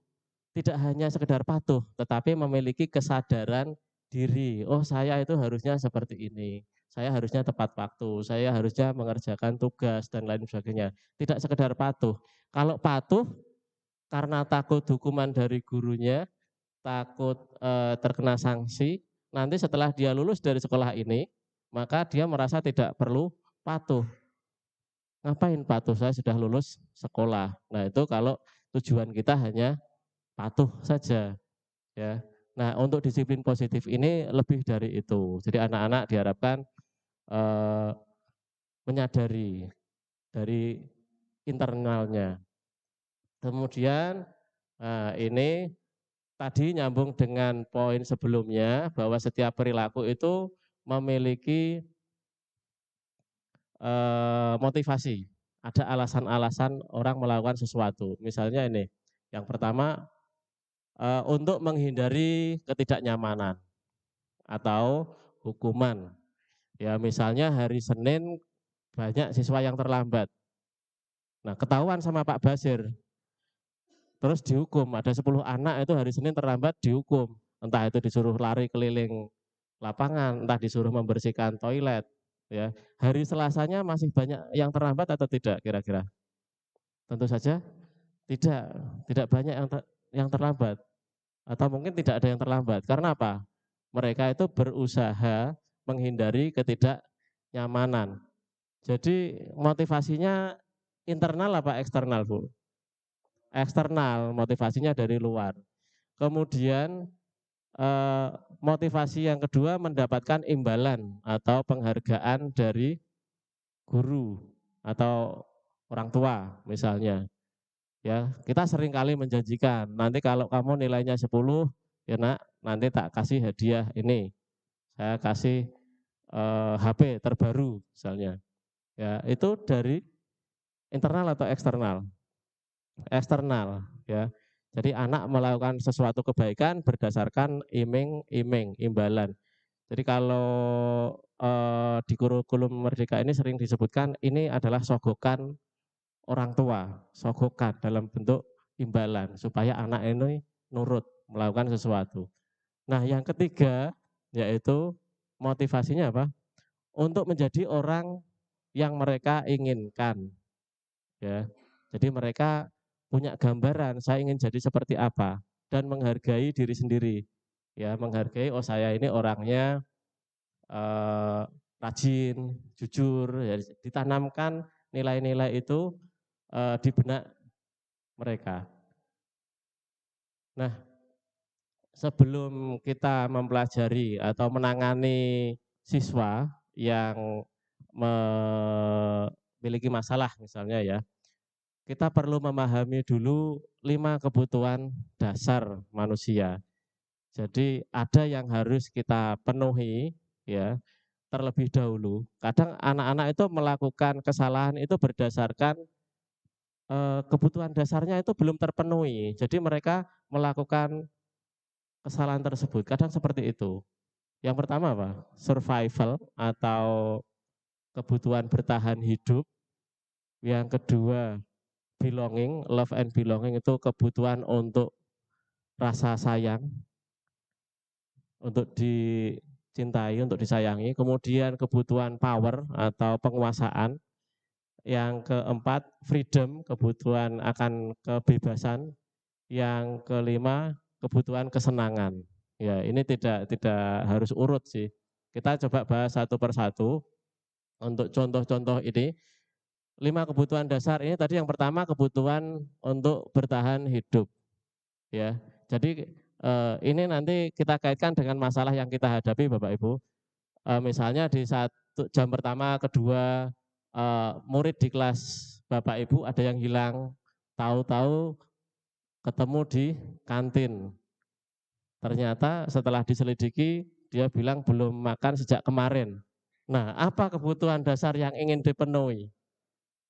tidak hanya sekedar patuh, tetapi memiliki kesadaran diri. Oh, saya itu harusnya seperti ini. Saya harusnya tepat waktu, saya harusnya mengerjakan tugas dan lain sebagainya. Tidak sekedar patuh. Kalau patuh karena takut hukuman dari gurunya, takut terkena sanksi, nanti setelah dia lulus dari sekolah ini, maka dia merasa tidak perlu patuh. Ngapain patuh? Saya sudah lulus sekolah. Nah, itu kalau tujuan kita hanya patuh saja, ya. Nah, untuk disiplin positif ini lebih dari itu. Jadi anak-anak diharapkan menyadari dari internalnya. Kemudian ini tadi nyambung dengan poin sebelumnya bahwa setiap perilaku itu memiliki motivasi. Ada alasan-alasan orang melakukan sesuatu. Misalnya ini, yang pertama untuk menghindari ketidaknyamanan atau hukuman. Ya, misalnya hari Senin banyak siswa yang terlambat. Nah, ketahuan sama Pak Basir, terus dihukum. Ada 10 anak itu hari Senin terlambat dihukum. Entah itu disuruh lari keliling lapangan, entah disuruh membersihkan toilet. Ya, hari Selasanya masih banyak yang terlambat atau tidak kira-kira? Tentu saja tidak, tidak banyak yang terlambat. Atau mungkin tidak ada yang terlambat. Karena apa? Mereka itu berusaha menghindari ketidaknyamanan. Jadi motivasinya internal apa eksternal, Bu? Eksternal, motivasinya dari luar. Kemudian motivasi yang kedua mendapatkan imbalan atau penghargaan dari guru atau orang tua misalnya. Ya, kita sering kali menjanjikan, nanti kalau kamu nilainya 10, ya Nak, nanti tak kasih hadiah ini. Saya kasih HP terbaru misalnya. Ya, itu dari internal atau eksternal? Eksternal, ya. Jadi anak melakukan sesuatu kebaikan berdasarkan iming-iming, imbalan. Jadi kalau di kurikulum Merdeka ini sering disebutkan ini adalah sogokan orang tua, sogokan dalam bentuk imbalan supaya anak ini nurut melakukan sesuatu. Nah, yang ketiga yaitu motivasinya apa? Untuk menjadi orang yang mereka inginkan. Ya. Jadi mereka punya gambaran saya ingin jadi seperti apa dan menghargai diri sendiri. Ya, menghargai oh saya ini orangnya rajin, jujur, ya, ditanamkan nilai-nilai itu di benak mereka. Nah, sebelum kita mempelajari atau menangani siswa yang memiliki masalah misalnya ya, kita perlu memahami dulu 5 kebutuhan dasar manusia. Jadi ada yang harus kita penuhi ya terlebih dahulu. Kadang anak-anak itu melakukan kesalahan itu berdasarkan kebutuhan dasarnya itu belum terpenuhi. Jadi mereka melakukan kesalahan tersebut. Kadang seperti itu. Yang pertama apa? Survival atau kebutuhan bertahan hidup. Yang kedua belonging, love and belonging itu kebutuhan untuk rasa sayang, untuk dicintai, untuk disayangi. Kemudian kebutuhan power atau penguasaan. Yang keempat freedom, kebutuhan akan kebebasan. Yang kelima kebutuhan kesenangan. Ya, ini tidak harus urut sih. Kita coba bahas satu persatu untuk contoh-contoh ini. 5 kebutuhan dasar ini tadi yang pertama kebutuhan untuk bertahan hidup. Ya. Jadi ini nanti kita kaitkan dengan masalah yang kita hadapi Bapak Ibu. Misalnya di jam pertama, kedua murid di kelas Bapak Ibu ada yang hilang, tahu-tahu ketemu di kantin. Ternyata setelah diselidiki dia bilang belum makan sejak kemarin. Nah, apa kebutuhan dasar yang ingin dipenuhi?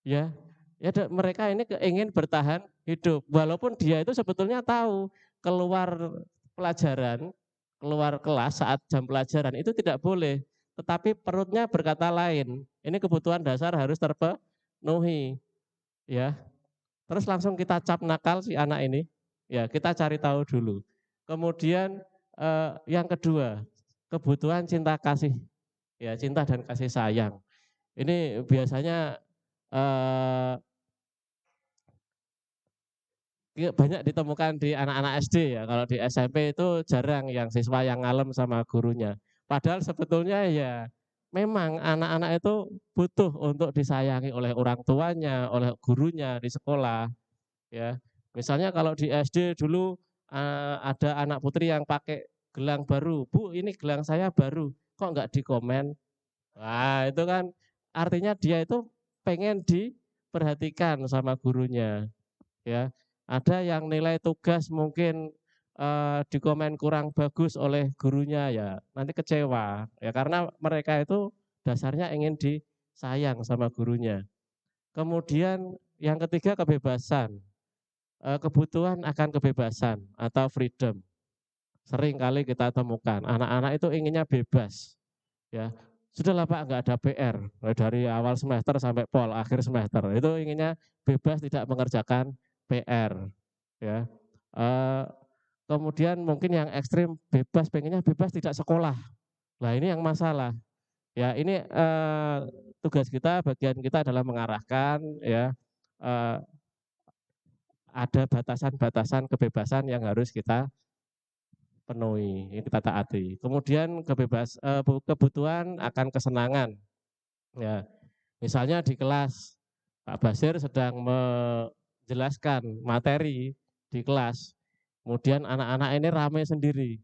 Ya, Ya mereka ini ingin bertahan hidup, walaupun dia itu sebetulnya tahu keluar pelajaran, keluar kelas saat jam pelajaran itu tidak boleh, tetapi perutnya berkata lain. Ini kebutuhan dasar harus terpenuhi, ya. Terus langsung kita cap nakal si anak ini, ya kita cari tahu dulu. Kemudian yang kedua, kebutuhan cinta kasih, ya cinta dan kasih sayang. Ini biasanya banyak ditemukan di anak-anak SD ya. Kalau di SMP itu jarang yang siswa yang ngalem sama gurunya. Padahal sebetulnya ya memang anak-anak itu butuh untuk disayangi oleh orang tuanya, oleh gurunya di sekolah ya. Misalnya kalau di SD dulu ada anak putri yang pakai gelang baru, "Bu, ini gelang saya baru, kok enggak dikomen?" Wah, itu kan artinya dia itu pengen diperhatikan sama gurunya ya. Ada yang nilai tugas mungkin dikomen kurang bagus oleh gurunya ya, nanti kecewa ya karena mereka itu dasarnya ingin disayang sama gurunya. Kemudian yang ketiga kebebasan, kebutuhan akan kebebasan atau freedom. Sering kali kita temukan anak-anak itu inginnya bebas ya. Sudahlah Pak, nggak ada PR dari awal semester sampai pol akhir semester. Itu inginnya bebas tidak mengerjakan PR ya. Eh, Kemudian mungkin yang ekstrim bebas, pengennya bebas tidak sekolah. Nah ini yang masalah. Ya ini tugas kita, bagian kita adalah mengarahkan ya eh, ada batasan-batasan kebebasan yang harus kita penuhi, yang kita taati. Kemudian kebutuhan akan kesenangan. Ya, misalnya di kelas Pak Basir sedang menjelaskan materi di kelas, kemudian anak-anak ini ramai sendiri,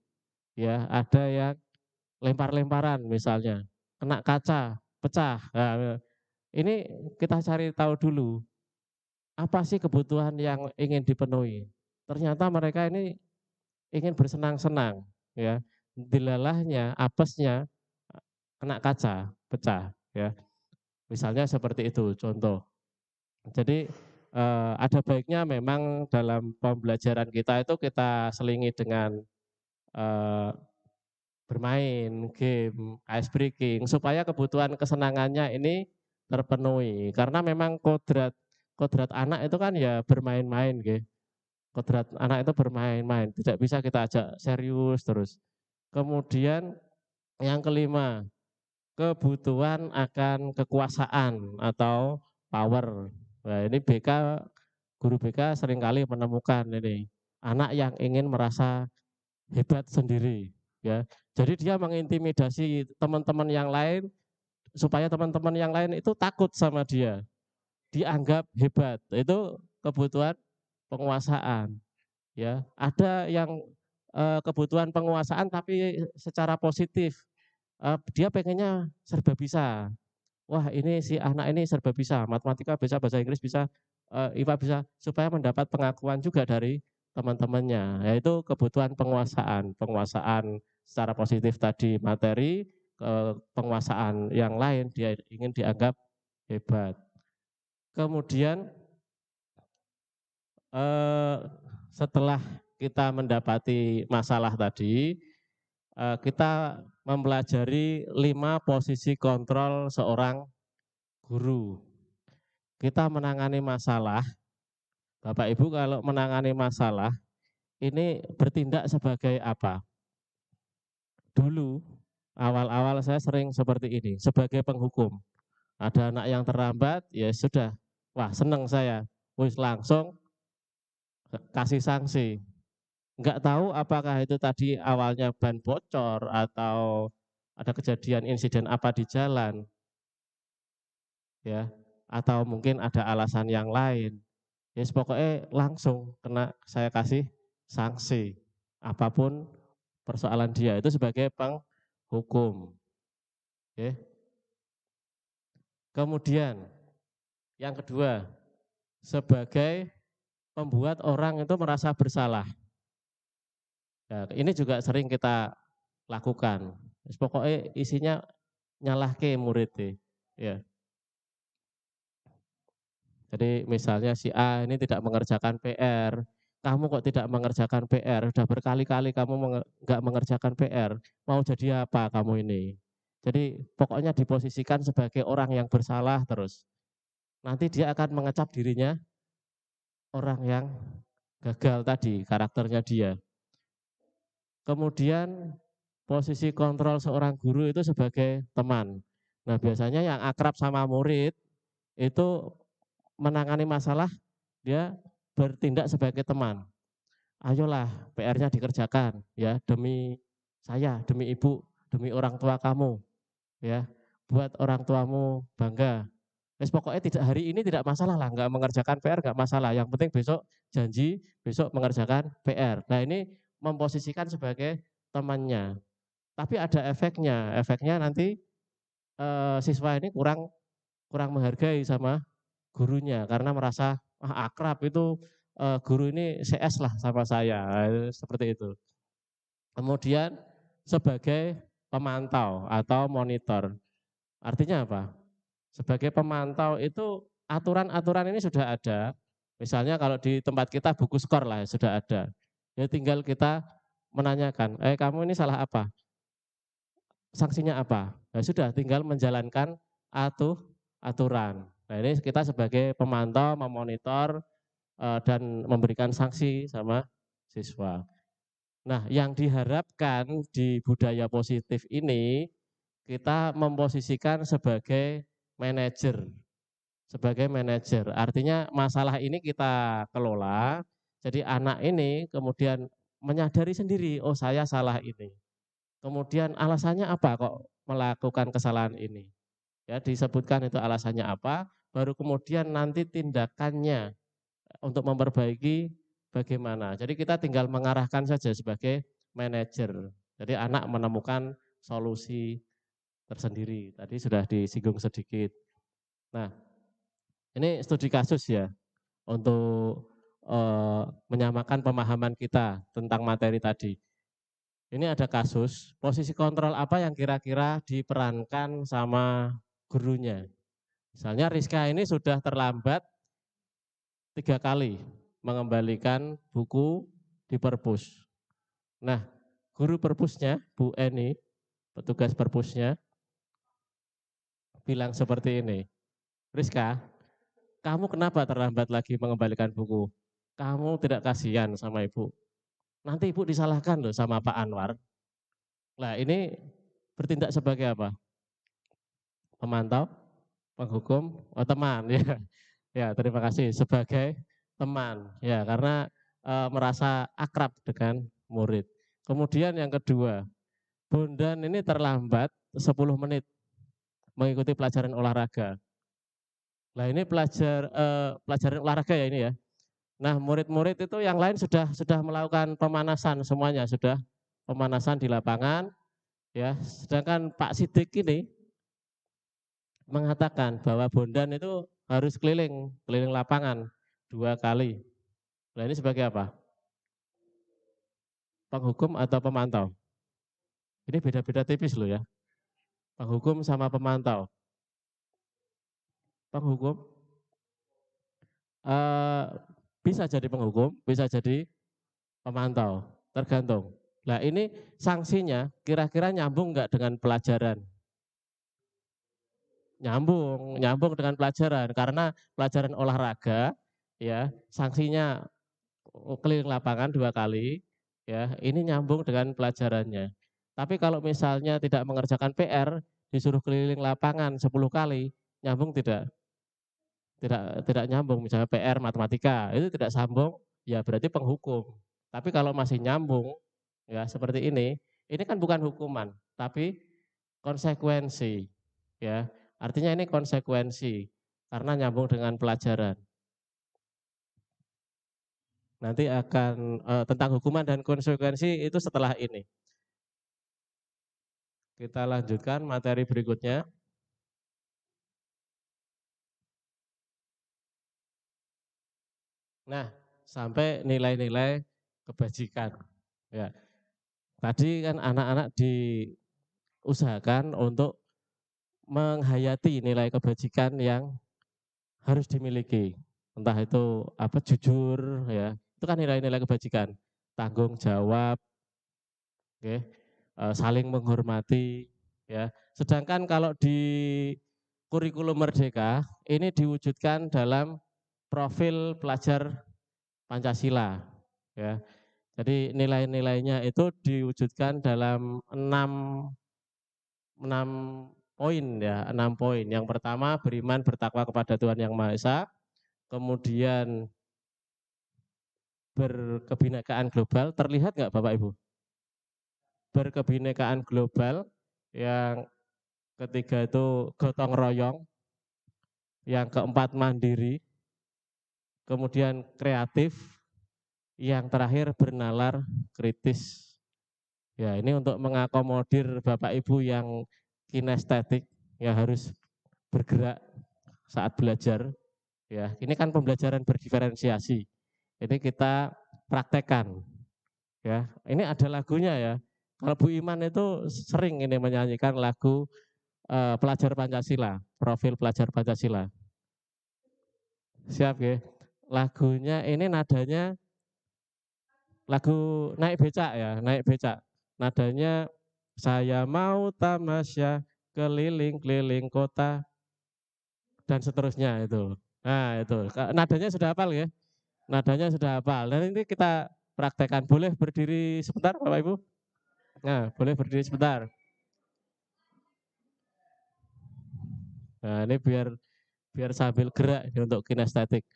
ya ada yang lempar-lemparan misalnya, kena kaca, pecah. Nah, ini kita cari tahu dulu, apa sih kebutuhan yang ingin dipenuhi. Ternyata mereka ini ingin bersenang-senang, ya dilalahnya, apesnya, kena kaca, pecah. Ya, misalnya seperti itu contoh. Jadi ada baiknya memang dalam pembelajaran kita itu kita selingi dengan eh, bermain, game, ice breaking supaya kebutuhan kesenangannya ini terpenuhi. Karena memang kodrat kodrat anak itu kan ya bermain-main, gitu. Kodrat anak itu bermain-main, tidak bisa kita ajak serius terus. Kemudian yang kelima, kebutuhan akan kekuasaan atau power. Nah, ini guru BK seringkali menemukan ini anak yang ingin merasa hebat sendiri ya. Jadi dia mengintimidasi teman-teman yang lain supaya teman-teman yang lain itu takut sama dia, dianggap hebat. Itu kebutuhan penguasaan ya. Ada yang kebutuhan penguasaan tapi secara positif. Dia pengennya serba bisa. Wah, ini si anak ini serba bisa, matematika bisa, bahasa Inggris bisa, IPA bisa, supaya mendapat pengakuan juga dari teman-temannya, yaitu kebutuhan penguasaan. Penguasaan secara positif tadi materi, penguasaan yang lain dia ingin dianggap hebat. Kemudian setelah kita mendapati masalah tadi, kita mempelajari 5 posisi kontrol seorang guru. Kita menangani masalah, Bapak Ibu kalau menangani masalah, ini bertindak sebagai apa? Dulu, awal-awal saya sering seperti ini, sebagai penghukum. Ada anak yang terlambat, ya sudah, wah seneng saya, wis langsung kasih sanksi. Enggak tahu apakah itu tadi awalnya ban bocor atau ada kejadian insiden apa di jalan, ya, atau mungkin ada alasan yang lain. Ya pokoknya langsung kena saya kasih sanksi. Apapun persoalan dia itu sebagai penghukum. Oke. Kemudian yang kedua, sebagai pembuat orang itu merasa bersalah. Nah, ini juga sering kita lakukan. Pokoknya isinya nyalahke murid ya. Jadi misalnya si A ini tidak mengerjakan PR, kamu kok tidak mengerjakan PR, udah berkali-kali kamu nggak mengerjakan PR, mau jadi apa kamu ini? Jadi pokoknya diposisikan sebagai orang yang bersalah terus. Nanti dia akan mengecap dirinya orang yang gagal tadi, karakternya dia. Kemudian posisi kontrol seorang guru itu sebagai teman. Nah biasanya yang akrab sama murid itu menangani masalah, dia bertindak sebagai teman. Ayolah PR-nya dikerjakan ya, demi saya, demi ibu, demi orang tua kamu ya. Buat orang tuamu bangga. Wes pokoknya tidak, hari ini tidak masalah lah, nggak mengerjakan PR nggak masalah. Yang penting besok janji besok mengerjakan PR. Nah ini memposisikan sebagai temannya. Tapi ada efeknya. Efeknya nanti siswa ini kurang kurang menghargai sama gurunya karena merasa akrab itu, guru ini CS lah sama saya, seperti itu. Kemudian sebagai pemantau atau monitor, artinya apa? Sebagai pemantau itu aturan-aturan ini sudah ada, misalnya kalau di tempat kita buku skor lah sudah ada, ya tinggal kita menanyakan, kamu ini salah apa? Sanksinya apa? Ya sudah tinggal menjalankan aturan. Nah ini kita sebagai pemantau, memonitor, dan memberikan sanksi sama siswa. Nah, yang diharapkan di budaya positif ini, kita memposisikan sebagai manajer. Sebagai manajer, artinya masalah ini kita kelola, jadi anak ini kemudian menyadari sendiri, oh saya salah ini. Kemudian alasannya apa kok melakukan kesalahan ini? Ya, disebutkan itu alasannya apa, baru kemudian nanti tindakannya untuk memperbaiki bagaimana. Jadi kita tinggal mengarahkan saja sebagai manajer. Jadi anak menemukan solusi tersendiri. Tadi sudah disinggung sedikit. Nah, ini studi kasus ya untuk menyamakan pemahaman kita tentang materi tadi. Ini ada kasus, posisi kontrol apa yang kira-kira diperankan sama gurunya. Misalnya Rizka ini sudah terlambat 3 kali mengembalikan buku di perpus. Nah, guru perpusnya, Bu Eni, petugas perpusnya, bilang seperti ini, Rizka, kamu kenapa terlambat lagi mengembalikan buku? Kamu tidak kasihan sama ibu. Nanti ibu disalahkan loh sama Pak Anwar. Nah ini bertindak sebagai apa? Pemantau, penghukum, teman ya. Ya terima kasih, sebagai teman ya karena merasa akrab dengan murid. Kemudian yang kedua, Bondan ini terlambat 10 menit mengikuti pelajaran olahraga. Nah ini pelajaran olahraga ya ini ya. Nah murid-murid itu yang lain sudah melakukan pemanasan semuanya, sudah pemanasan di lapangan ya. Sedangkan Pak Sidik ini mengatakan bahwa Bondan itu harus keliling lapangan 2 kali. Nah ini sebagai apa? Penghukum atau pemantau? Ini beda-beda tipis loh ya. Penghukum sama pemantau. Penghukum bisa jadi penghukum, bisa jadi pemantau, tergantung. Nah ini sanksinya kira-kira nyambung nggak dengan pelajaran? Nyambung dengan pelajaran karena pelajaran olahraga ya sanksinya keliling lapangan 2 kali ya ini nyambung dengan pelajarannya. Tapi kalau misalnya tidak mengerjakan PR disuruh keliling lapangan 10 kali nyambung tidak? Tidak nyambung, misalnya PR matematika itu tidak sambung ya berarti penghukum. Tapi kalau masih nyambung ya seperti ini kan bukan hukuman tapi konsekuensi ya. Artinya ini konsekuensi karena nyambung dengan pelajaran. Nanti akan tentang hukuman dan konsekuensi itu setelah ini. Kita lanjutkan materi berikutnya. Nah, sampai nilai-nilai kebajikan. Ya. Tadi kan anak-anak diusahakan untuk menghayati nilai kebajikan yang harus dimiliki. Entah itu apa jujur ya, itu kan nilai-nilai kebajikan, tanggung jawab, oke, saling menghormati ya. Sedangkan kalau di kurikulum Merdeka ini diwujudkan dalam profil pelajar Pancasila ya. Jadi nilai-nilainya itu diwujudkan dalam 6 poin ya, 6 poin. Yang pertama beriman bertakwa kepada Tuhan Yang Maha Esa, kemudian berkebinekaan global, terlihat nggak Bapak Ibu? Berkebinekaan global, yang ketiga itu gotong royong, yang keempat mandiri, kemudian kreatif, yang terakhir bernalar kritis. Ya, ini untuk mengakomodir Bapak Ibu yang kinestetik, ya harus bergerak saat belajar. Ya, ini kan pembelajaran berdiferensiasi. Ini kita praktekkan. Ya, ini ada lagunya ya. Kalau Bu Iman itu sering ini menyanyikan lagu pelajar Pancasila, profil pelajar Pancasila. Siap ya. Lagunya ini nadanya lagu naik becak ya, naik becak. Nadanya saya mau tamasya keliling-keliling kota dan seterusnya itu. Nah, itu. Nadanya sudah hafal ya? Nadanya sudah hafal. Dan ini kita praktekkan. Boleh berdiri sebentar Bapak Ibu? Nah, boleh berdiri sebentar. Nah, ini biar sambil gerak ini untuk kinestetik.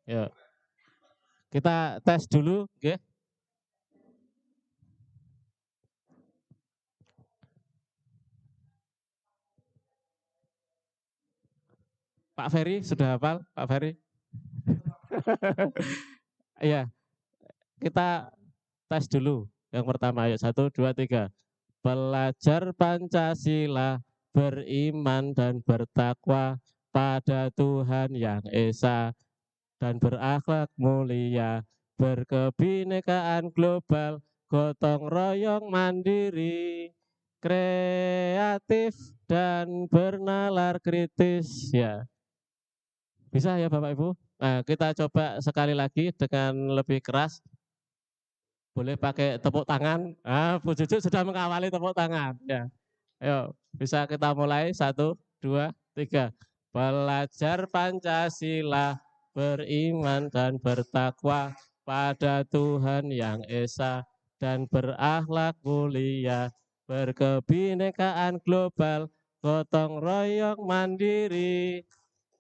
Ya. Kita tes dulu, oke? Pak Ferry sudah hafal, Pak Ferry? Iya, kita tes dulu. Yang pertama, ayo 1, 2, 3. Pelajar Pancasila beriman dan bertakwa pada Tuhan Yang Esa dan berakhlak mulia, berkebinekaan global, gotong royong mandiri, kreatif dan bernalar kritis. Ya, bisa ya Bapak Ibu? Nah, kita coba sekali lagi dengan lebih keras. Boleh pakai tepuk tangan. Bu Cucu sudah mengawali tepuk tangan. Ya. Ayo, bisa kita mulai 1, 2, 3. Belajar Pancasila, beriman dan bertakwa pada Tuhan Yang Esa dan berakhlak mulia, berkebinekaan global, gotong royong mandiri,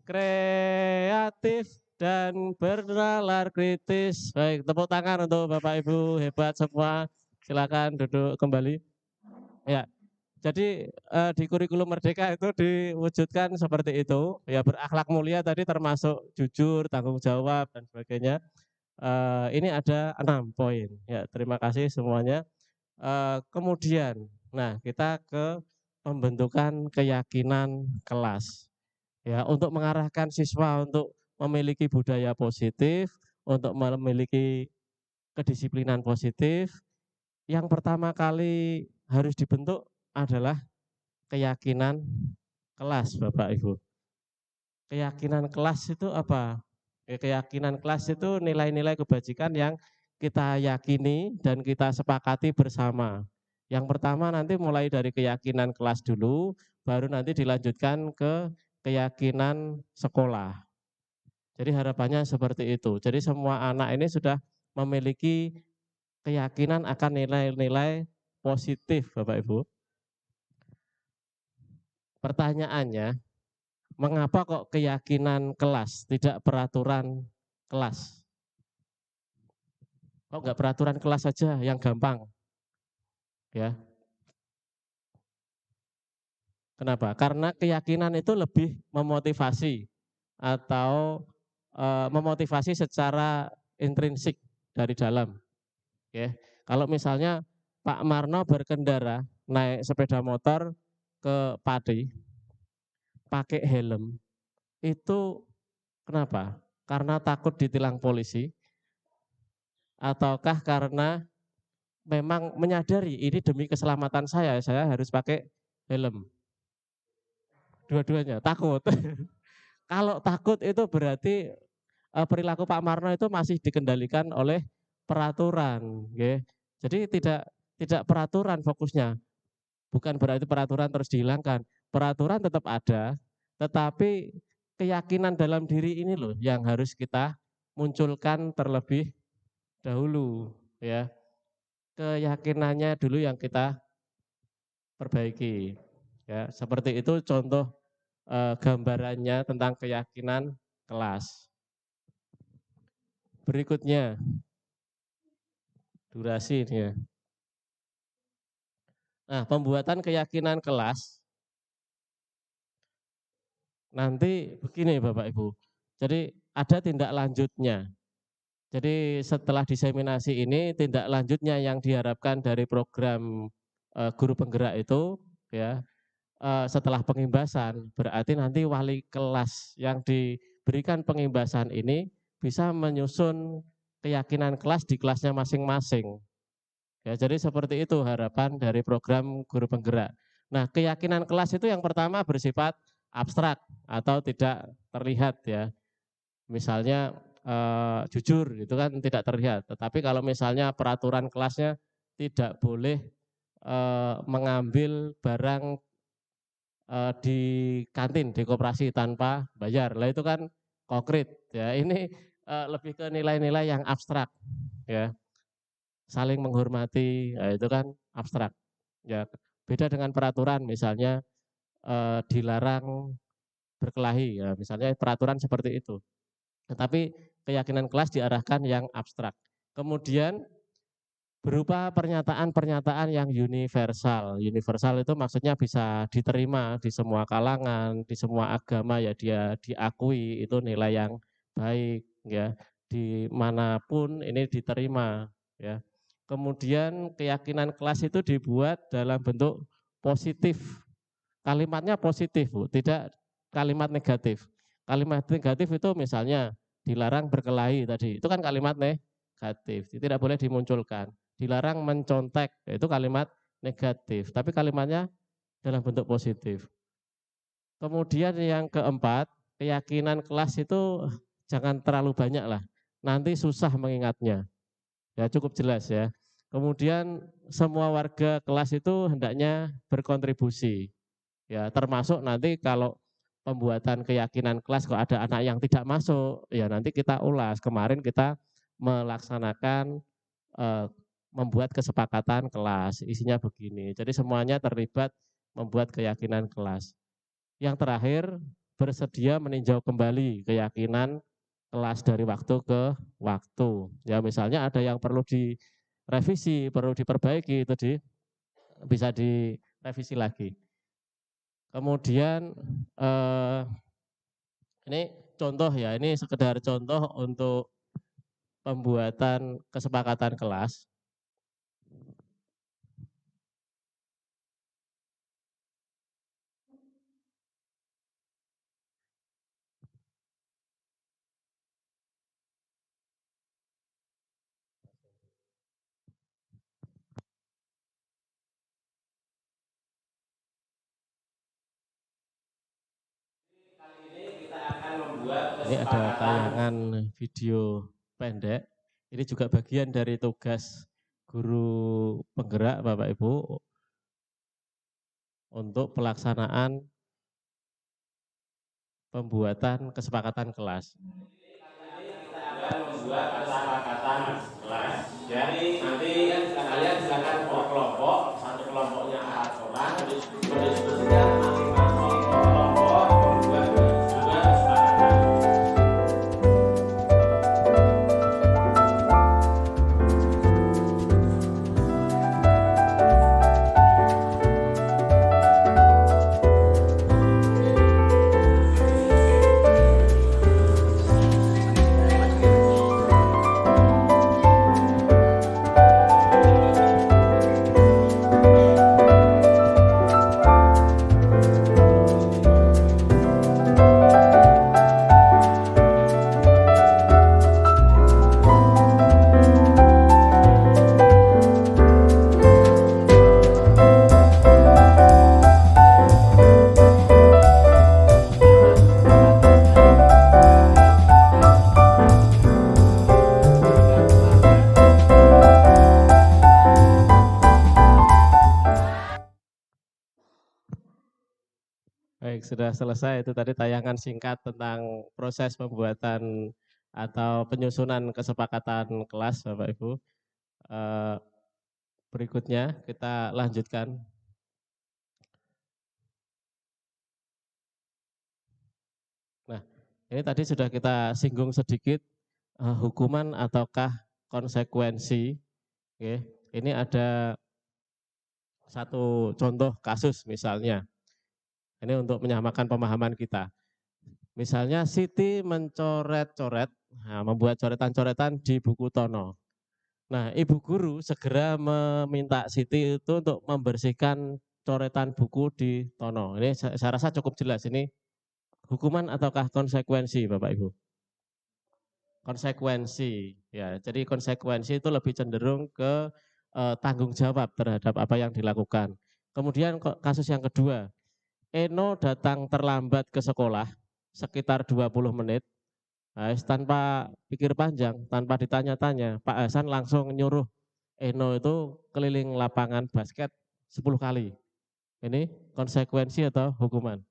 kreatif dan bernalar kritis. Baik, tepuk tangan untuk Bapak Ibu, hebat semua. Silakan duduk kembali. Ya. Jadi di kurikulum Merdeka itu diwujudkan seperti itu, ya berakhlak mulia tadi termasuk jujur, tanggung jawab dan sebagainya. Ini ada 6 poin. Ya, terima kasih semuanya. Kemudian, nah kita ke pembentukan keyakinan kelas. Ya, untuk mengarahkan siswa untuk memiliki budaya positif, untuk memiliki kedisiplinan positif, yang pertama kali harus dibentuk adalah keyakinan kelas, Bapak Ibu. Keyakinan kelas itu apa? Keyakinan kelas itu nilai-nilai kebajikan yang kita yakini dan kita sepakati bersama. Yang pertama nanti mulai dari keyakinan kelas dulu, baru nanti dilanjutkan ke keyakinan sekolah. Jadi harapannya seperti itu. Jadi semua anak ini sudah memiliki keyakinan akan nilai-nilai positif, Bapak Ibu. Pertanyaannya, mengapa kok keyakinan kelas, tidak peraturan kelas? Kok enggak peraturan kelas saja yang gampang? Ya. Kenapa? Karena keyakinan itu lebih memotivasi atau memotivasi secara intrinsik dari dalam. Ya. Kalau misalnya Pak Marno berkendara naik sepeda motor ke Pati, pakai helm, itu kenapa? Karena takut ditilang polisi, ataukah karena memang menyadari ini demi keselamatan saya harus pakai helm? Dua-duanya takut. Kalau takut itu berarti perilaku Pak Marno itu masih dikendalikan oleh peraturan, nggih. Jadi tidak peraturan fokusnya. Bukan berarti peraturan terus dihilangkan. Peraturan tetap ada, tetapi keyakinan dalam diri ini loh yang harus kita munculkan terlebih dahulu, ya. Keyakinannya dulu yang kita perbaiki. Ya, seperti itu contoh gambarannya tentang keyakinan kelas. Berikutnya, durasi ini ya. Nah, pembuatan keyakinan kelas nanti begini Bapak Ibu. Jadi ada tindak lanjutnya. Jadi setelah diseminasi ini tindak lanjutnya yang diharapkan dari program guru penggerak itu ya setelah pengimbasan berarti nanti wali kelas yang diberikan pengimbasan ini bisa menyusun keyakinan kelas di kelasnya masing-masing. Ya, jadi seperti itu harapan dari program guru penggerak. Nah, keyakinan kelas itu yang pertama bersifat abstrak atau tidak terlihat ya. Misalnya jujur itu kan tidak terlihat. Tetapi kalau misalnya peraturan kelasnya tidak boleh mengambil barang di kantin, di koperasi tanpa bayar. Lah itu kan konkret ya. Ini lebih ke nilai-nilai yang abstrak ya. Saling menghormati, ya itu kan abstrak. Ya, beda dengan peraturan misalnya dilarang berkelahi ya, misalnya peraturan seperti itu. Tetapi keyakinan kelas diarahkan yang abstrak. Kemudian berupa pernyataan-pernyataan yang universal. Universal itu maksudnya bisa diterima di semua kalangan, di semua agama ya dia diakui itu nilai yang baik ya. Dimanapun ini diterima ya. Kemudian keyakinan kelas itu dibuat dalam bentuk positif. Kalimatnya positif, Bu, tidak kalimat negatif. Kalimat negatif itu misalnya dilarang berkelahi tadi, itu kan kalimat negatif, tidak boleh dimunculkan. Dilarang mencontek, itu kalimat negatif, tapi kalimatnya dalam bentuk positif. Kemudian yang keempat, keyakinan kelas itu jangan terlalu banyak lah, nanti susah mengingatnya. Ya cukup jelas ya. Kemudian semua warga kelas itu hendaknya berkontribusi. Ya termasuk nanti kalau pembuatan keyakinan kelas kok ada anak yang tidak masuk, ya nanti kita ulas. Kemarin kita melaksanakan membuat kesepakatan kelas, isinya begini. Jadi semuanya terlibat membuat keyakinan kelas. Yang terakhir, bersedia meninjau kembali keyakinan kelas dari waktu ke waktu. Ya misalnya ada yang perlu direvisi, perlu diperbaiki, itu bisa direvisi lagi. Kemudian ini contoh ya, ini sekedar contoh untuk pembuatan kesepakatan kelas. Ini ada tayangan video pendek. Ini juga bagian dari tugas guru penggerak Bapak Ibu untuk pelaksanaan pembuatan kesepakatan kelas. Kita akan membuat kesepakatan kelas. Jadi nanti kalian silakan kelompok, satu kelompoknya 4 orang, berdiskusikan masing-masing kelompok membuat sebuah kesepakatan. sudah selesai itu tadi tayangan singkat tentang proses pembuatan atau penyusunan kesepakatan kelas Bapak Ibu. Berikutnya kita lanjutkan. Nah, ini tadi sudah kita singgung sedikit hukuman ataukah konsekuensi. Oke, ini ada satu contoh kasus misalnya. Ini untuk menyamakan pemahaman kita. Misalnya Siti mencoret-coret, membuat coretan-coretan di buku tono. Nah, ibu guru segera meminta Siti itu untuk membersihkan coretan buku di tono. Ini saya rasa cukup jelas ini hukuman ataukah konsekuensi Bapak Ibu? Konsekuensi, ya. Jadi konsekuensi itu lebih cenderung ke tanggung jawab terhadap apa yang dilakukan. Kemudian kasus yang kedua, Eno datang terlambat ke sekolah sekitar 20 menit. Nah, tanpa pikir panjang, tanpa ditanya-tanya, Pak Hasan langsung nyuruh Eno itu keliling lapangan basket 10 kali. Ini konsekuensi atau hukuman?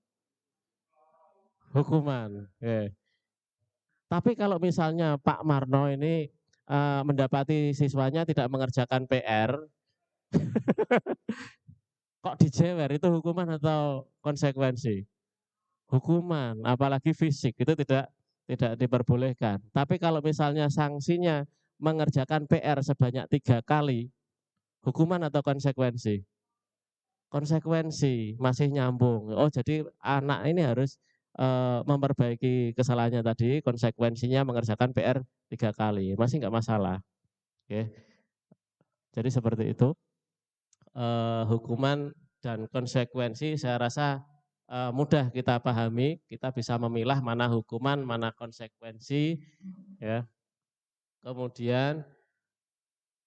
Hukuman. Okay. Tapi kalau misalnya Pak Marno ini mendapati siswanya tidak mengerjakan PR, kok dijewer, itu hukuman atau konsekuensi? Hukuman, apalagi fisik itu tidak diperbolehkan. Tapi kalau misalnya sanksinya mengerjakan PR sebanyak 3 kali, hukuman atau konsekuensi? Konsekuensi, masih nyambung. Oh, jadi anak ini harus memperbaiki kesalahannya tadi, konsekuensinya mengerjakan PR 3 kali, masih enggak masalah. Oke. Jadi seperti itu. Hukuman dan konsekuensi saya rasa mudah kita pahami, kita bisa memilah mana hukuman, mana konsekuensi, ya. Kemudian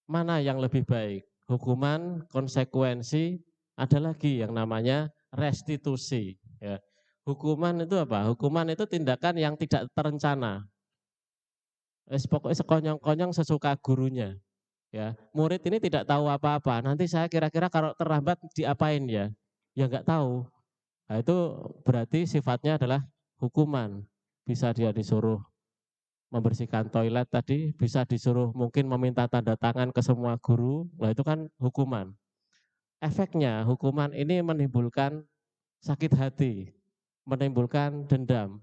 mana yang lebih baik, hukuman, konsekuensi, ada lagi yang namanya restitusi. Ya. Hukuman itu apa? Hukuman itu tindakan yang tidak terencana. Pokoknya sekonyong-konyong sesuka gurunya. Ya, murid ini tidak tahu apa-apa. Nanti saya kira-kira kalau terlambat diapain ya? Ya nggak tahu. Nah, itu berarti sifatnya adalah hukuman. Bisa dia disuruh membersihkan toilet tadi, bisa disuruh mungkin meminta tanda tangan ke semua guru. Nah, itu kan hukuman. Efeknya hukuman ini menimbulkan sakit hati, menimbulkan dendam,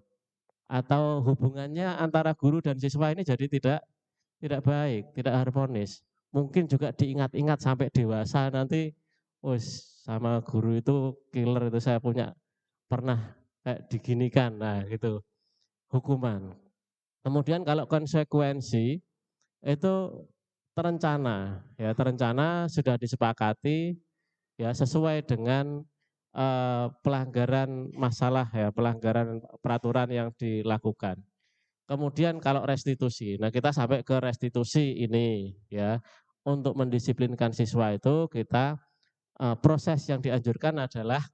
atau hubungannya antara guru dan siswa ini jadi tidak baik, tidak harmonis. Mungkin juga diingat-ingat sampai dewasa nanti, sama guru itu killer itu saya pernah kayak diginikan, nah gitu, hukuman. Kemudian kalau konsekuensi itu terencana, ya terencana sudah disepakati, ya sesuai dengan pelanggaran masalah ya, pelanggaran peraturan yang dilakukan. Kemudian kalau restitusi, nah kita sampai ke restitusi ini ya, untuk mendisiplinkan siswa itu kita proses yang dianjurkan adalah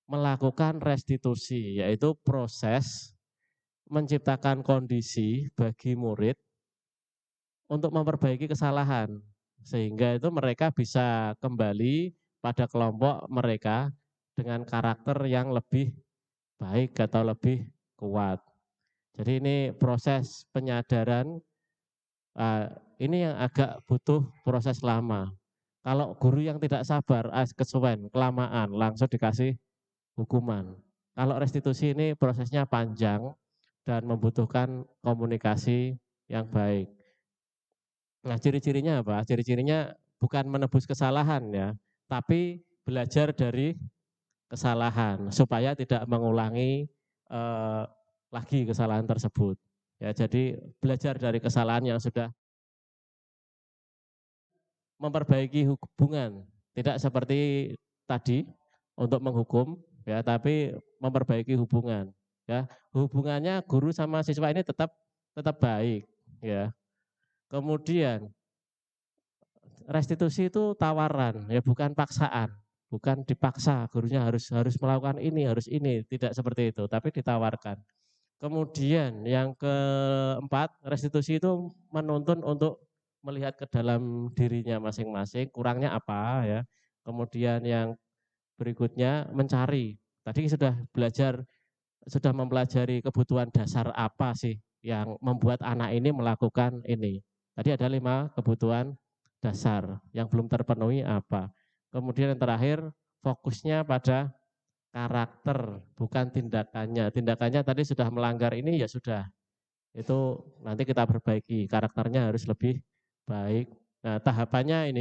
melakukan restitusi, yaitu proses menciptakan kondisi bagi murid untuk memperbaiki kesalahan, sehingga itu mereka bisa kembali pada kelompok mereka dengan karakter yang lebih baik atau lebih kuat. Jadi ini proses penyadaran, ini yang agak butuh proses lama. Kalau guru yang tidak sabar, kesuwen, kelamaan, langsung dikasih hukuman. Kalau restitusi ini prosesnya panjang dan membutuhkan komunikasi yang baik. Nah, ciri-cirinya apa? Ciri-cirinya bukan menebus kesalahan ya, tapi belajar dari kesalahan supaya tidak mengulangi lagi kesalahan tersebut. Ya, jadi belajar dari kesalahan yang sudah, memperbaiki hubungan, tidak seperti tadi untuk menghukum ya, tapi memperbaiki hubungan ya. Hubungannya guru sama siswa ini tetap baik ya. Kemudian restitusi itu tawaran ya, bukan paksaan, bukan dipaksa gurunya harus melakukan ini, harus ini, tidak seperti itu, tapi ditawarkan. Kemudian yang keempat, restitusi itu menuntun untuk melihat ke dalam dirinya masing-masing, kurangnya apa ya. Kemudian yang berikutnya mencari, tadi sudah belajar sudah mempelajari kebutuhan dasar apa sih yang membuat anak ini melakukan ini. Tadi ada 5 kebutuhan dasar yang belum terpenuhi apa. Kemudian yang terakhir fokusnya pada karakter, bukan tindakannya. Tindakannya tadi sudah melanggar ini ya sudah. Itu nanti kita perbaiki, karakternya harus lebih baik. Nah, tahapannya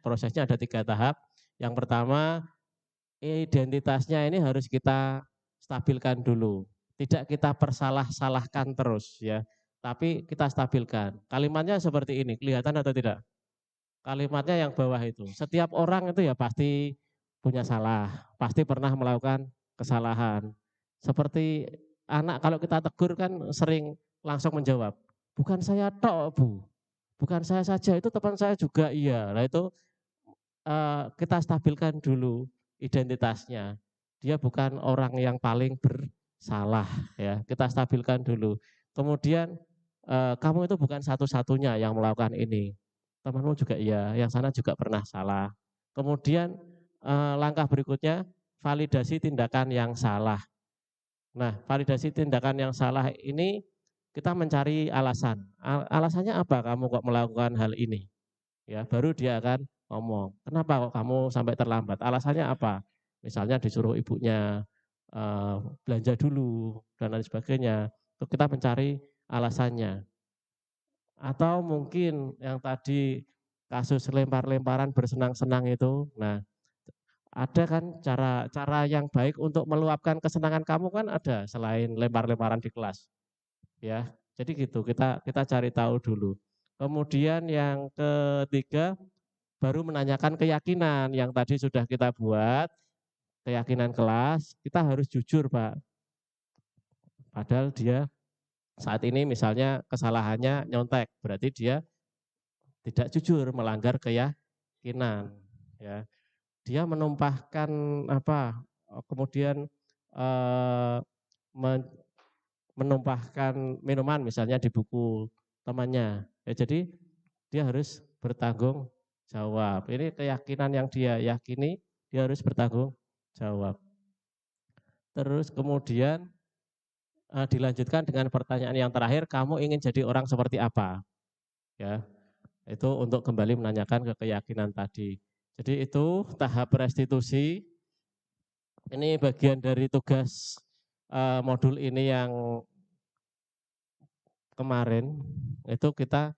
prosesnya ada 3 tahap. Yang pertama, identitasnya ini harus kita stabilkan dulu. Tidak kita persalah-salahkan terus ya, tapi kita stabilkan. Kalimatnya seperti ini, kelihatan atau tidak? Kalimatnya yang bawah itu. Setiap orang itu ya pasti punya salah, pasti pernah melakukan kesalahan. Seperti anak kalau kita tegur kan sering langsung menjawab, bukan saya tok Bu, bukan saya saja, itu teman saya juga iya. Nah itu kita stabilkan dulu identitasnya. Dia bukan orang yang paling bersalah ya. Kita stabilkan dulu. Kemudian kamu itu bukan satu-satunya yang melakukan ini. Temanmu juga iya, yang sana juga pernah salah. Kemudian langkah berikutnya validasi tindakan yang salah. Nah, validasi tindakan yang salah ini kita mencari alasan. Alasannya apa kamu kok melakukan hal ini? Ya, baru dia akan ngomong, kenapa kok kamu sampai terlambat? Alasannya apa? Misalnya disuruh ibunya belanja dulu dan lain sebagainya. Itu kita mencari alasannya. Atau mungkin yang tadi kasus lempar-lemparan bersenang-senang itu, nah ada kan cara yang baik untuk meluapkan kesenangan kamu kan ada selain lempar-lemparan di kelas, ya. Jadi gitu kita cari tahu dulu. Kemudian yang ketiga baru menanyakan keyakinan yang tadi sudah kita buat, keyakinan kelas, kita harus jujur Pak. Padahal dia saat ini misalnya kesalahannya nyontek, berarti dia tidak jujur, melanggar keyakinan. Ya. Dia menumpahkan kemudian menumpahkan minuman misalnya di buku temannya. Ya, jadi dia harus bertanggung jawab. Ini keyakinan yang dia yakini, dia harus bertanggung jawab. Terus kemudian dilanjutkan dengan pertanyaan yang terakhir, kamu ingin jadi orang seperti apa? Ya, itu untuk kembali menanyakan ke keyakinan tadi. Jadi itu tahap restitusi. Ini bagian dari tugas modul ini yang kemarin itu kita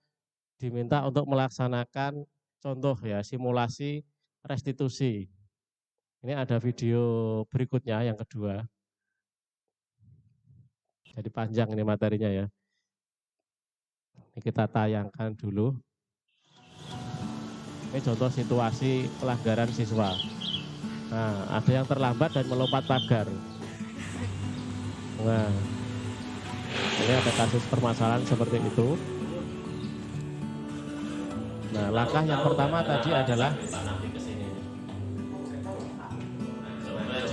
diminta untuk melaksanakan contoh ya simulasi restitusi. Ini ada video berikutnya yang kedua. Jadi panjang ini materinya ya. Ini kita tayangkan dulu. Ini contoh situasi pelanggaran siswa. Nah, ada yang terlambat dan melompat pagar. Nah, ini ada kasus permasalahan seperti itu. Nah, langkah yang pertama tadi adalah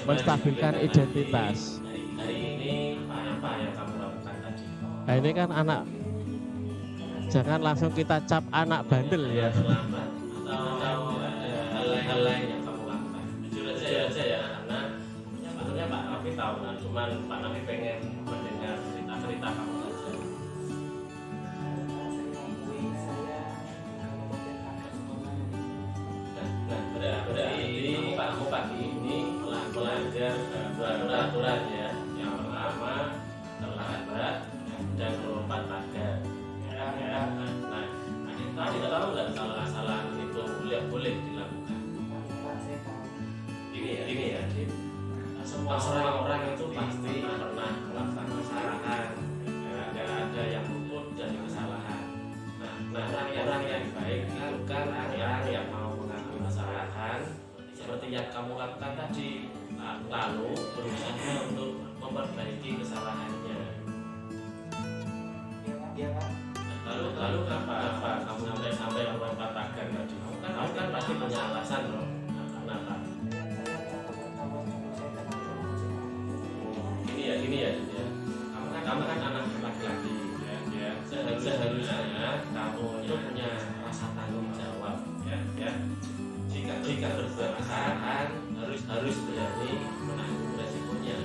menstabilkan identitas. Nah, ini kan anak, jangan langsung kita cap anak bandel ya. Hal lain yang kamu lakukan. Jujur aja ya, karena sebetulnya Pak Nafi tahu, cuman Pak Nafi pengen mendengar cerita-cerita kamu saja. Nah, berarti kamu pagi ini melanggar peraturan ya. Yang pertama terlambat dan melompat pagar. Nah, tadi tahu nggak salah-salah itu boleh dilakukan. Ini ya, semua orang itu pasti pernah melakukan kesalahan. Tidak ada yang luput dari kesalahan. Nah, orang yang baik itu kan orang yang mau mengakui kesalahan seperti yang kamu lakukan tadi, lalu berusaha untuk memperbaiki kesalahannya. Lalu kenapa kamu sampai melompat pagar tadi? Kamu kan pasti punya alasan loh. Kenapa? Ini ya. Kamu kan anak laki-laki. Ya. Seharusnya kamu itu punya rasa tanggung jawab. Ya. Jika berbuat kesalahan harus berani menanggung resikonya.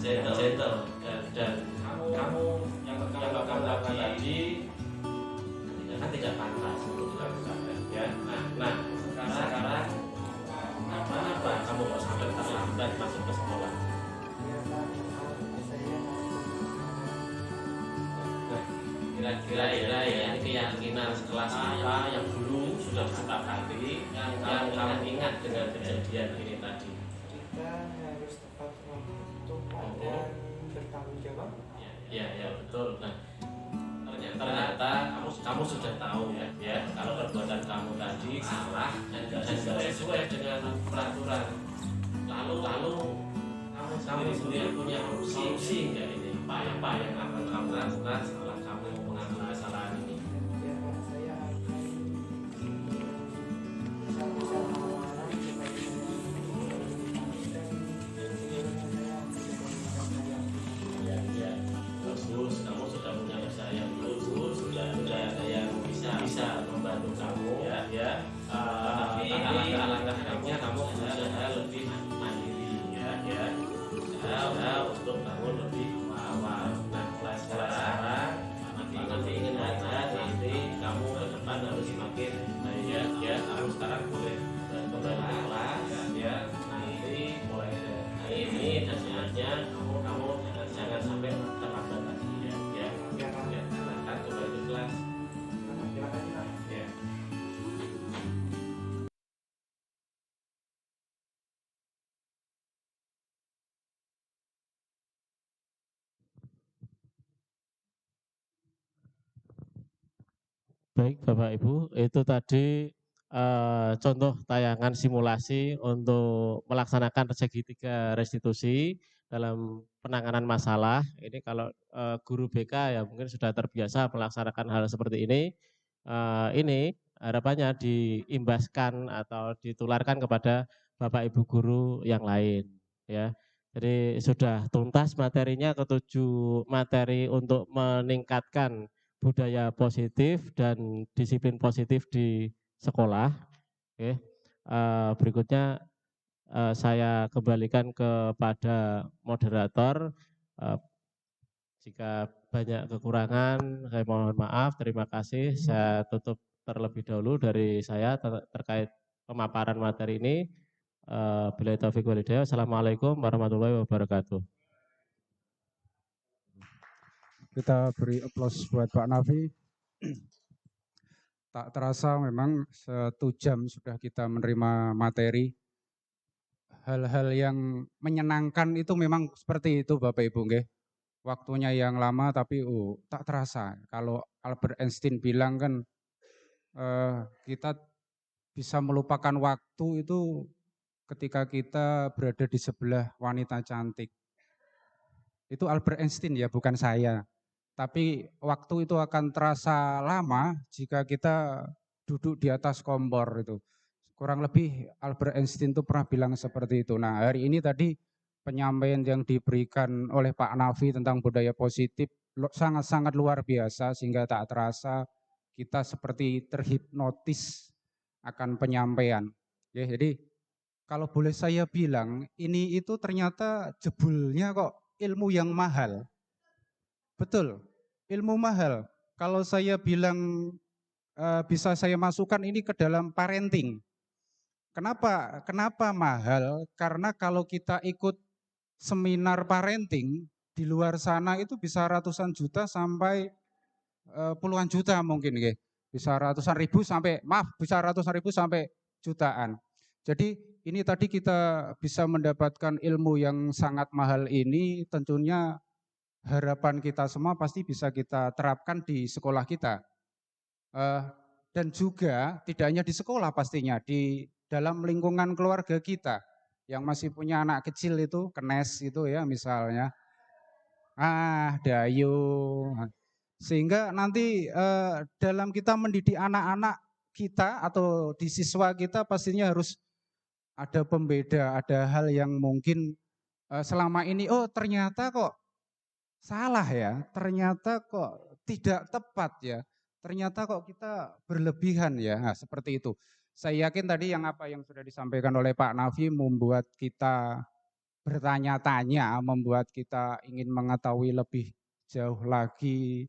gentle dan kamu yang kamu lakukan tadi kan tidak pantas untuk dilakukan ya. Nah sekarang kenapa kamu kok sampai terlambat masuk ke sekolah? Kira-kira ya keyakinan sekelas apa yang dulu sudah disepakati yang kamu ingat dengan kejadian ini tadi? Kita harus tepat waktu dan bertanggung jawab. Ya betul. Nah ternyata kamu sudah tahu ya kalau perbuatan kamu tadi salah dan tidak sesuai dengan peraturan. Lalu kamu sendiri punya solusi enggak ini? Apa yang akan kamu lakukan setelah kamu mengakui kesalahan ini? Ya, saya akan bisa awalan supaya Ya, bagus. Kamu sudah punya usaha yang bagus, sudah ada yang bisa membantu kamu ya. Tapi alangkah baiknya kamu berusaha lebih mandiri ya. Usaha untuk bangun lebih awal. Nah, kelas sekarang nanti ingin belajar nanti kamu ke depan harus semakin baik ya. Kamu sekarang boleh kembali ke kelas ya. Nanti mulai dari hari ini dan selanjutnya kamu jangan sampai terlambat lagi ya. Silakan kembali ke kelas. terima kasih Pak. Ya. Baik Bapak Ibu, itu tadi contoh tayangan simulasi untuk melaksanakan segitiga restitusi dalam penanganan masalah. Ini kalau guru BK ya mungkin sudah terbiasa melaksanakan hal seperti ini. Ini harapannya diimbaskan atau ditularkan kepada Bapak Ibu guru yang lain ya. Jadi sudah tuntas materinya, ketujuh materi untuk meningkatkan budaya positif dan disiplin positif di sekolah. Oke. Berikutnya saya kembalikan kepada moderator. Jika banyak kekurangan saya mohon maaf, terima kasih. Saya tutup terlebih dahulu dari saya terkait pemaparan materi ini. Billahi taufiq wal hidayah. Assalamualaikum warahmatullahi wabarakatuh. Kita beri aplaus buat Pak Nafi. Tak terasa memang 1 jam sudah kita menerima materi. Hal-hal yang menyenangkan itu memang seperti itu Bapak Ibu nggih. Waktunya yang lama tapi tak terasa. Kalau Albert Einstein bilang kan kita bisa melupakan waktu itu ketika kita berada di sebelah wanita cantik. Itu Albert Einstein ya, bukan saya. Tapi waktu itu akan terasa lama jika kita duduk di atas kompor itu. Kurang lebih Albert Einstein itu pernah bilang seperti itu. Nah hari ini tadi penyampaian yang diberikan oleh Pak Nafi tentang budaya positif sangat-sangat luar biasa sehingga tak terasa kita seperti terhipnotis akan penyampaian. Ya, jadi kalau boleh saya bilang ini itu ternyata jebulnya kok ilmu yang mahal. Betul, ilmu mahal. Kalau saya bilang bisa saya masukkan ini ke dalam parenting. Kenapa mahal? Karena kalau kita ikut seminar parenting di luar sana itu bisa ratusan juta sampai puluhan juta mungkin, bisa ratusan ribu sampai jutaan. Jadi ini tadi kita bisa mendapatkan ilmu yang sangat mahal ini, tentunya harapan kita semua pasti bisa kita terapkan di sekolah kita. Dan juga tidak hanya di sekolah pastinya, di dalam lingkungan keluarga kita yang masih punya anak kecil itu, kenes itu ya misalnya. Dayu. Sehingga nanti dalam kita mendidik anak-anak kita atau di siswa kita pastinya harus ada pembeda, ada hal yang mungkin selama ini ternyata kok salah ya, ternyata kok tidak tepat ya, ternyata kok kita berlebihan ya, nah, seperti itu. Saya yakin tadi yang sudah disampaikan oleh Pak Nafi membuat kita bertanya-tanya, membuat kita ingin mengetahui lebih jauh lagi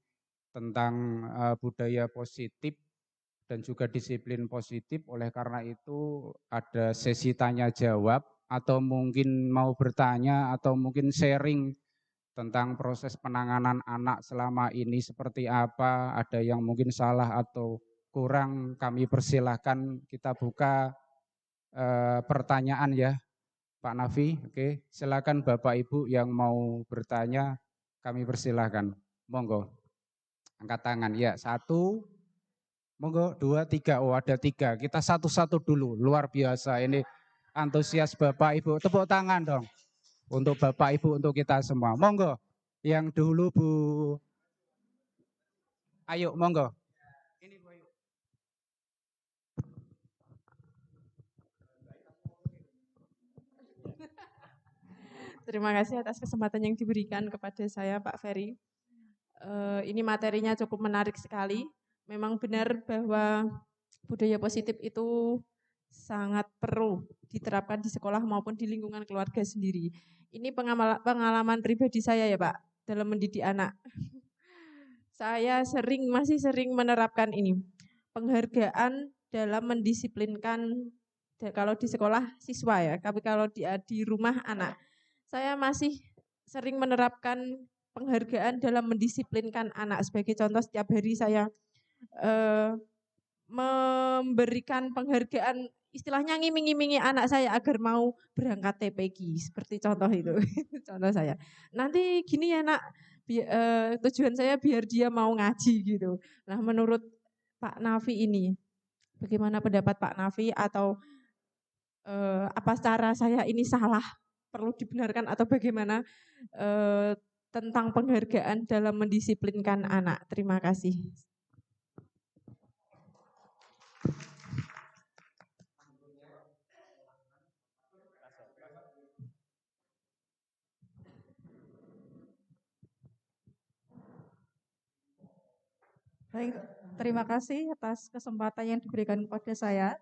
tentang budaya positif dan juga disiplin positif. Oleh karena itu ada sesi tanya jawab, atau mungkin mau bertanya atau mungkin sharing tentang proses penanganan anak selama ini seperti apa, ada yang mungkin salah atau kurang, kami persilahkan kita buka pertanyaan ya Pak Nafi. Oke, silakan Bapak Ibu yang mau bertanya, kami persilahkan. Monggo, angkat tangan. Ya, 1, monggo, 2, 3. Oh, ada 3. Kita satu-satu dulu. Luar biasa ini antusias Bapak Ibu. Tepuk tangan dong untuk Bapak Ibu, untuk kita semua. Monggo. Yang dulu Bu. Ayo, monggo. Terima kasih atas kesempatan yang diberikan kepada saya, Pak Ferry. Ini materinya cukup menarik sekali. Memang benar bahwa budaya positif itu sangat perlu diterapkan di sekolah maupun di lingkungan keluarga sendiri. Ini pengalaman pribadi saya ya Pak, dalam mendidik anak. Saya masih sering menerapkan ini. Penghargaan dalam mendisiplinkan, kalau di sekolah siswa ya, tapi kalau di rumah anak. Saya masih sering menerapkan penghargaan dalam mendisiplinkan anak. Sebagai contoh, setiap hari saya memberikan penghargaan, istilahnya ngiming-ngimingi anak saya agar mau berangkat TPQ, seperti contoh itu. Contoh saya. Nanti gini ya nak, tujuan saya biar dia mau ngaji gitu. Nah menurut Pak Nafi ini, bagaimana pendapat Pak Nafi, atau apa cara saya ini salah, perlu dibenarkan atau bagaimana tentang penghargaan dalam mendisiplinkan anak? Terima kasih. Baik, terima kasih atas kesempatan yang diberikan kepada saya.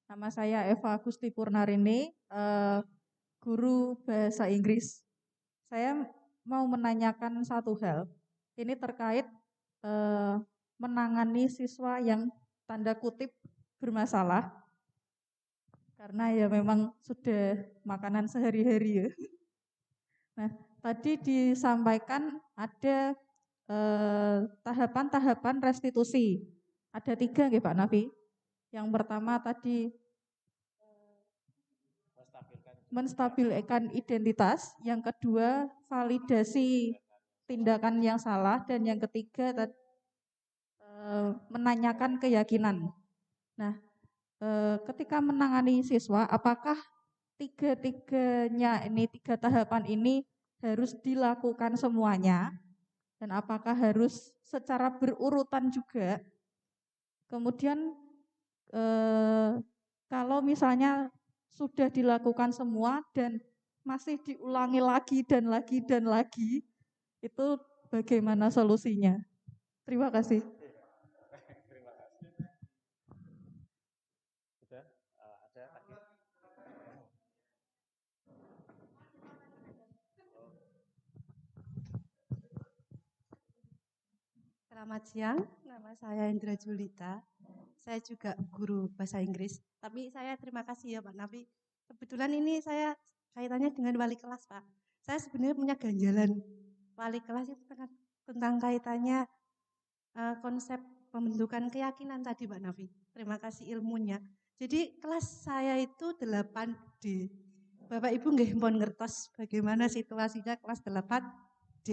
Nama saya Eva Agusti Purnarini, guru bahasa Inggris. Saya mau menanyakan satu hal. Ini terkait menangani siswa yang tanda kutip bermasalah, karena ya memang sudah makanan sehari-hari ya. Nah, tadi disampaikan ada tahapan-tahapan restitusi. Ada 3 nggih Pak Nafi. Yang pertama tadi menstabilkan identitas, yang kedua validasi tindakan yang salah, dan yang ketiga menanyakan keyakinan. Nah, ketika menangani siswa, apakah tiga tahapan ini harus dilakukan semuanya, dan apakah harus secara berurutan juga? Kemudian kalau misalnya sudah dilakukan semua dan masih diulangi lagi dan lagi dan lagi, itu bagaimana solusinya? Terima kasih. Selamat siang, nama saya Indra Julita. Saya juga guru bahasa Inggris. Tapi saya terima kasih ya Pak Nafi. Kebetulan ini saya kaitannya dengan wali kelas Pak. Saya sebenarnya punya ganjalan. Wali kelas itu tentang kaitannya konsep pembentukan keyakinan tadi Pak Nafi. Terima kasih ilmunya. Jadi kelas saya itu 8D. Bapak Ibu nggih pun ngertos bagaimana situasinya kelas 8D.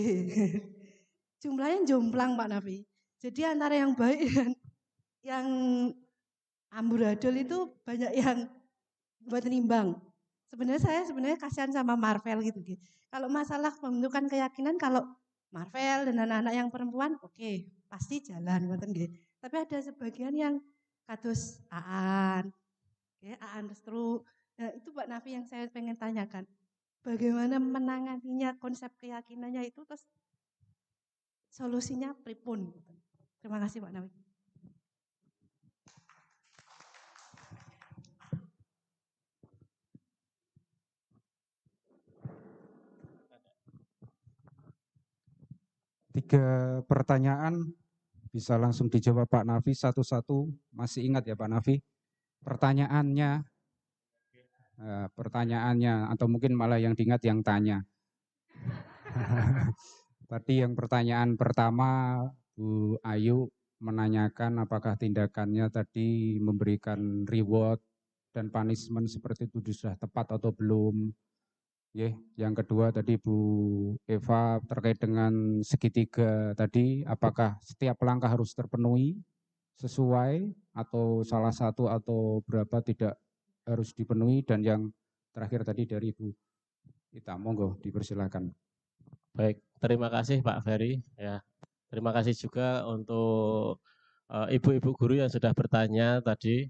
Jumlahnya jomplang Pak Nafi. Jadi antara yang baik dan yang amburadul itu banyak yang buat nimbang. Saya sebenarnya kasihan sama Marvel gitu. Kalau masalah pembentukan keyakinan, kalau Marvel dan anak-anak yang perempuan, oke, pasti jalan ngoten nggih. Tapi ada sebagian yang kados Aan, Aan Restru. Nah, itu Pak Nafi yang saya pengen tanyakan. Bagaimana menanganinya, konsep keyakinannya itu, terus solusinya pripun? Terima kasih Pak Nafi. 3 pertanyaan bisa langsung dijawab Pak Nafi satu-satu. Masih ingat ya Pak Nafi? Pertanyaannya, atau mungkin malah yang diingat yang tanya. Tadi yang pertanyaan pertama Bu Ayu menanyakan apakah tindakannya tadi memberikan reward dan punishment seperti itu sudah tepat atau belum. Yang kedua tadi Bu Eva terkait dengan segitiga tadi, apakah setiap langkah harus terpenuhi sesuai atau salah satu atau berapa tidak harus dipenuhi. Dan yang terakhir tadi dari Bu Ita, monggo dipersilakan. Baik, terima kasih Pak Ferry. Ya, terima kasih juga untuk ibu-ibu guru yang sudah bertanya tadi.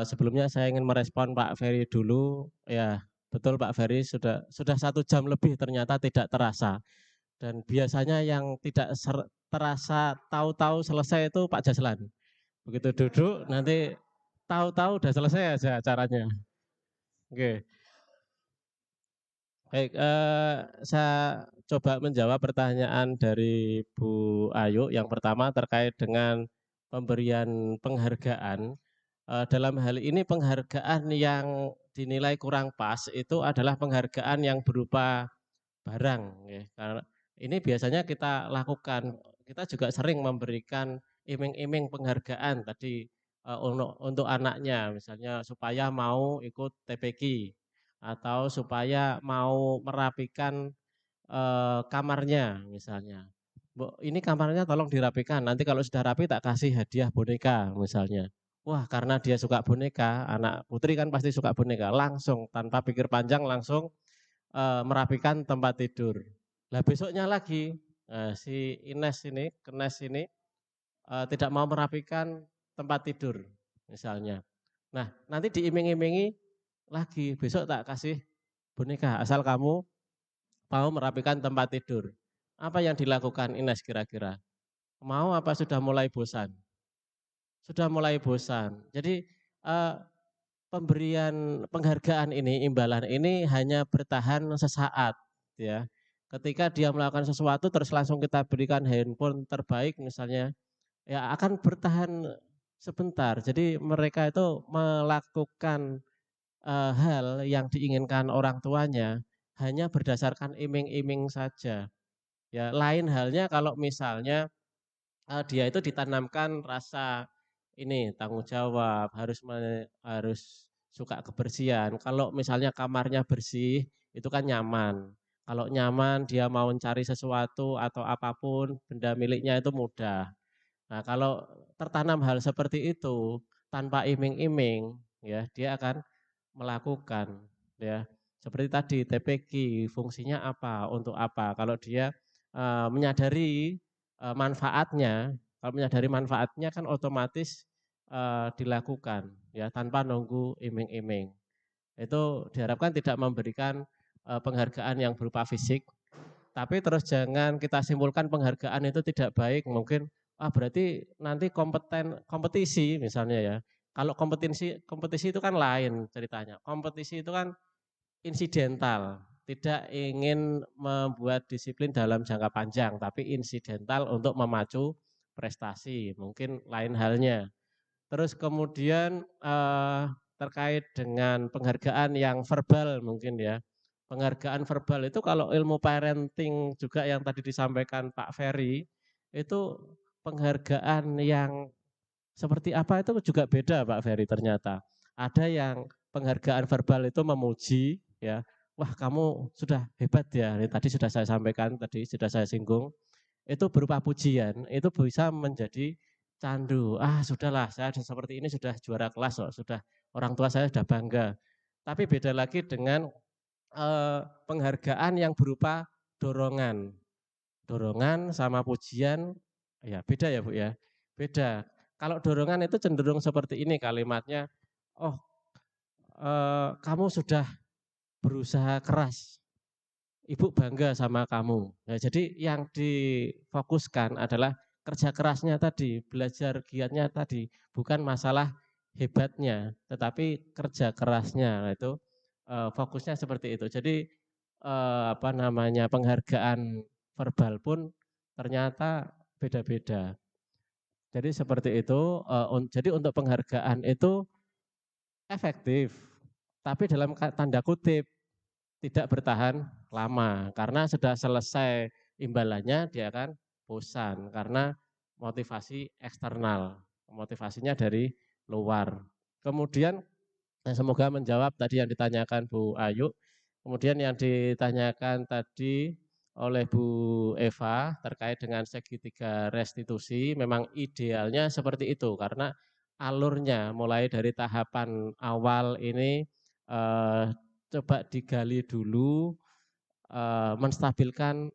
Sebelumnya saya ingin merespon Pak Ferry dulu. Ya, betul Pak Ferry sudah 1 jam lebih ternyata tidak terasa. Dan biasanya yang tidak terasa tahu-tahu selesai itu Pak Jaslan. Begitu duduk nanti tahu-tahu udah selesai aja acaranya. Oke. Baik, saya coba menjawab pertanyaan dari Bu Ayu. Yang pertama terkait dengan pemberian penghargaan. Dalam hal ini penghargaan yang dinilai kurang pas itu adalah penghargaan yang berupa barang. Karena ini biasanya kita lakukan, kita juga sering memberikan iming-iming penghargaan tadi untuk anaknya, misalnya supaya mau ikut TPQ atau supaya mau merapikan kamarnya misalnya. Bu, ini kamarnya tolong dirapikan, nanti kalau sudah rapi tak kasih hadiah boneka misalnya. Wah, karena dia suka boneka, anak putri kan pasti suka boneka, langsung tanpa pikir panjang langsung merapikan tempat tidur. Lah besoknya lagi si Kenes ini tidak mau merapikan tempat tidur misalnya. Nah, nanti diiming-imingi lagi, besok tak kasih boneka asal kamu mau merapikan tempat tidur. Apa yang dilakukan Ines kira-kira? Mau apa sudah mulai bosan? Sudah mulai bosan. Jadi pemberian penghargaan ini, imbalan ini hanya bertahan sesaat ya. Ketika dia melakukan sesuatu terus langsung kita berikan handphone terbaik misalnya, ya akan bertahan sebentar. Jadi mereka itu melakukan hal yang diinginkan orang tuanya hanya berdasarkan iming-iming saja. Ya, lain halnya kalau misalnya dia itu ditanamkan rasa ini tanggung jawab, harus suka kebersihan. Kalau misalnya kamarnya bersih, itu kan nyaman. Kalau nyaman dia mau mencari sesuatu atau apapun benda miliknya itu mudah. Nah, kalau tertanam hal seperti itu tanpa iming-iming, ya dia akan melakukan, ya. Seperti tadi TPQ fungsinya apa, untuk apa? Kalau dia menyadari manfaatnya, kalau menyadari manfaatnya kan otomatis dilakukan, ya tanpa nunggu iming-iming. Itu diharapkan tidak memberikan penghargaan yang berupa fisik, tapi terus jangan kita simpulkan penghargaan itu tidak baik, mungkin berarti nanti kompetisi misalnya ya. Kalau kompetisi itu kan lain ceritanya. Kompetisi itu kan insidental, tidak ingin membuat disiplin dalam jangka panjang, tapi insidental untuk memacu prestasi, mungkin lain halnya. Terus kemudian terkait dengan penghargaan yang verbal mungkin ya. Penghargaan verbal itu kalau ilmu parenting juga yang tadi disampaikan Pak Ferry, itu penghargaan yang seperti apa itu juga beda Pak Ferry ternyata. Ada yang penghargaan verbal itu memuji ya. Wah, kamu sudah hebat ya. Ini tadi sudah saya sampaikan, tadi sudah saya singgung. Itu berupa pujian, itu bisa menjadi candu. Sudahlah, saya seperti ini sudah juara kelas loh, sudah orang tua saya sudah bangga. Tapi beda lagi dengan penghargaan yang berupa dorongan. Dorongan sama pujian ya beda ya Bu ya. Beda. Kalau dorongan itu cenderung seperti ini kalimatnya, oh kamu sudah berusaha keras, ibu bangga sama kamu. Nah, jadi yang difokuskan adalah kerja kerasnya tadi, belajar giatnya tadi, bukan masalah hebatnya, tetapi kerja kerasnya. Nah, itu fokusnya seperti itu. Jadi penghargaan verbal pun ternyata beda-beda. Jadi seperti itu, jadi untuk penghargaan itu efektif, tapi dalam tanda kutip tidak bertahan lama karena sudah selesai imbalannya dia akan bosan karena motivasi eksternal, motivasinya dari luar. Kemudian semoga menjawab tadi yang ditanyakan Bu Ayu. Kemudian yang ditanyakan tadi oleh Bu Eva terkait dengan segitiga restitusi, memang idealnya seperti itu karena alurnya mulai dari tahapan awal ini coba digali dulu, menstabilkan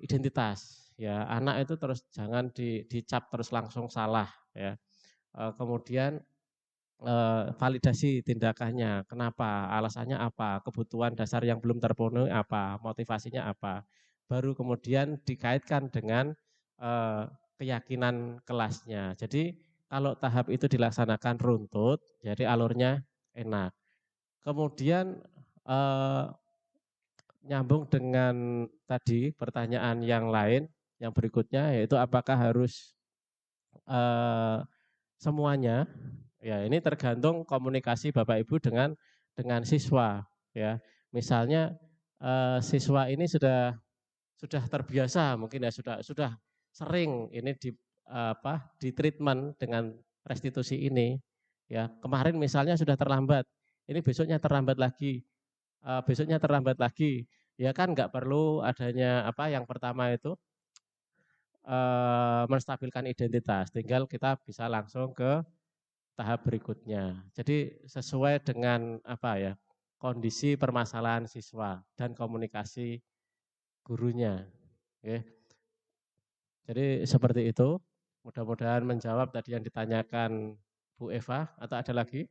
identitas. Ya, anak itu terus jangan dicap terus langsung salah ya. Kemudian validasi tindakannya, kenapa, alasannya apa, kebutuhan dasar yang belum terpenuhi apa, motivasinya apa. Baru kemudian dikaitkan dengan keyakinan kelasnya. Jadi kalau tahap itu dilaksanakan runtut, jadi alurnya enak. Kemudian nyambung dengan tadi pertanyaan yang lain, yang berikutnya yaitu apakah harus semuanya. Ya, ini tergantung komunikasi Bapak Ibu dengan siswa ya. Misalnya siswa ini sudah terbiasa mungkin ya sudah sering ini di treatment dengan restitusi ini ya. Kemarin misalnya sudah terlambat, ini besoknya terlambat lagi. Besoknya terlambat lagi. Ya kan nggak perlu adanya yang pertama itu menstabilkan identitas, tinggal kita bisa langsung ke tahap berikutnya. Jadi sesuai dengan kondisi permasalahan siswa dan komunikasi gurunya. Oke. Jadi seperti itu. Mudah-mudahan menjawab tadi yang ditanyakan Bu Eva atau ada lagi?